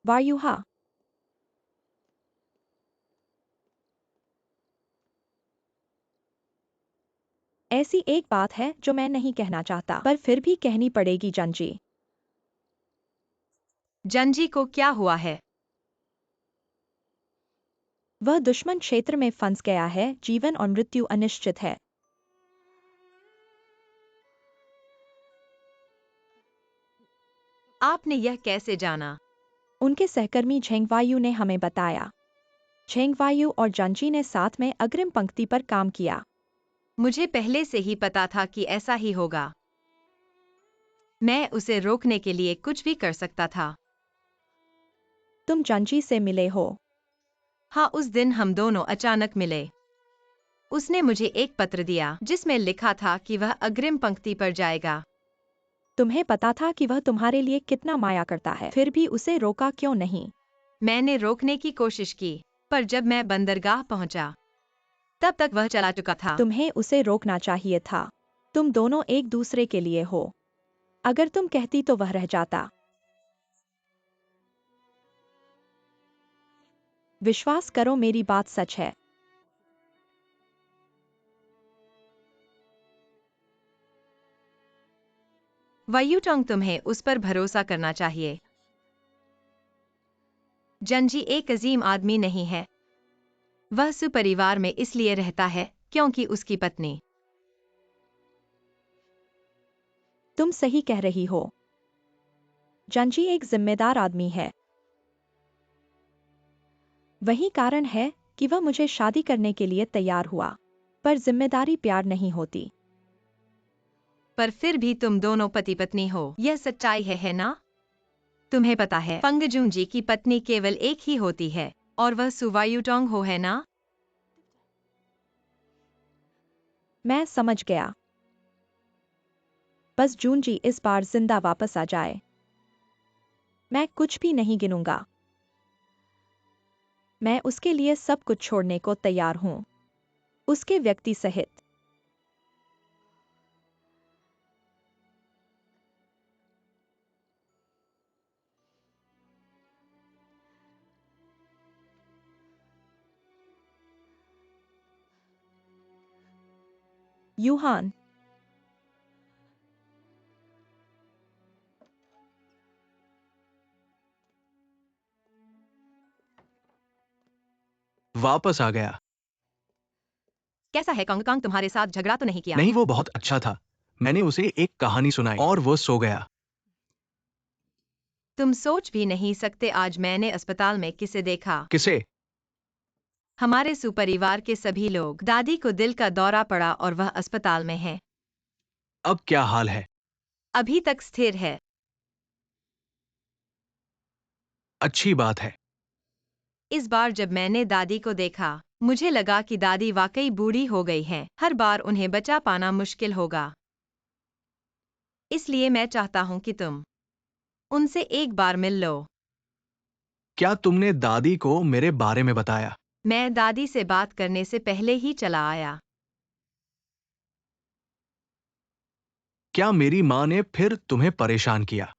वायुहा, ऐसी एक बात है जो मैं नहीं कहना चाहता, पर फिर भी कहनी पड़ेगी। जंजी,
जंजी को क्या हुआ है?
वह दुश्मन क्षेत्र में फंस गया है। जीवन और मृत्यु अनिश्चित है।
आपने यह कैसे जाना?
उनके सहकर्मी झेंगवायु ने हमें बताया। झेंगवायु और जंजी ने साथ में अग्रिम पंक्ति पर काम किया।
मुझे पहले से ही पता था कि ऐसा ही होगा। मैं उसे रोकने के लिए कुछ भी कर सकता था।
तुम जंजी से मिले हो?
हाँ, उस दिन हम दोनों अचानक मिले। उसने मुझे एक पत्र दिया जिसमें लिखा था कि वह अग्रिम पंक्ति पर जाएगा।
तुम्हें पता था कि वह तुम्हारे लिए कितना माया करता है, फिर भी उसे रोका क्यों नहीं?
मैंने रोकने की कोशिश की, पर जब मैं बंदरगाह पहुंचा, तब तक वह चला चुका था।
तुम्हें उसे रोकना चाहिए था। तुम दोनों एक दूसरे के लिए हो। अगर तुम कहती तो वह रह जाता। विश्वास करो, मेरी बात सच है।
वायुटोंग तुम्हें उस पर भरोसा करना चाहिए। जंजी एक अजीम आदमी नहीं है। वह सुपरिवार में इसलिए रहता है क्योंकि उसकी पत्नी।
तुम सही कह रही हो। जंजी एक जिम्मेदार आदमी है। वही कारण है कि वह मुझे शादी करने के लिए तैयार हुआ। पर जिम्मेदारी प्यार नहीं होती।
पर फिर भी तुम दोनों पति पत्नी हो, यह सच्चाई है ना? तुम्हें पता है फंगजूंजी की पत्नी केवल एक ही होती है और वह सुवायुटोंग हो, है ना?
मैं समझ गया। बस जूनजी इस बार जिंदा वापस आ जाए। मैं कुछ भी नहीं गिनूंगा। मैं उसके लिए सब कुछ छोड़ने को तैयार हूं, उसके व्यक्ति सहित। यूहान,
वापस आ गया।
कैसा है कांग? तुम्हारे साथ झगड़ा तो नहीं किया?
नहीं, वो बहुत अच्छा था। मैंने उसे एक कहानी सुनाई और वो सो गया।
तुम सोच भी नहीं सकते, आज मैंने अस्पताल में किसे देखा।
किसे?
हमारे सुपरिवार के सभी लोग। दादी को दिल का दौरा पड़ा और वह अस्पताल में है।
अब क्या हाल है?
अभी तक स्थिर है।
अच्छी बात है।
इस बार जब मैंने दादी को देखा, मुझे लगा कि दादी वाकई बूढ़ी हो गई हैं। हर बार उन्हें बचा पाना मुश्किल होगा। इसलिए मैं चाहता हूं कि तुम उनसे एक बार मिल लो।
क्या तुमने दादी को मेरे बारे में बताया?
मैं दादी से बात करने से पहले ही चला आया।
क्या मेरी माँ ने फिर तुम्हें परेशान किया?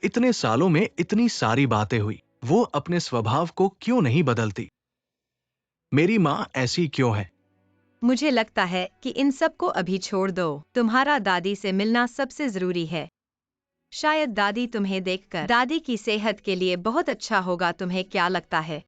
इतने सालों में इतनी सारी बातें हुई, वो अपने स्वभाव को क्यों नहीं बदलती? मेरी माँ ऐसी क्यों है?
मुझे लगता है कि इन सब को अभी छोड़ दो। तुम्हारा दादी से मिलना सबसे जरूरी है। शायद दादी तुम्हें देखकर दादी की सेहत के लिए बहुत अच्छा होगा। तुम्हें क्या लगता है?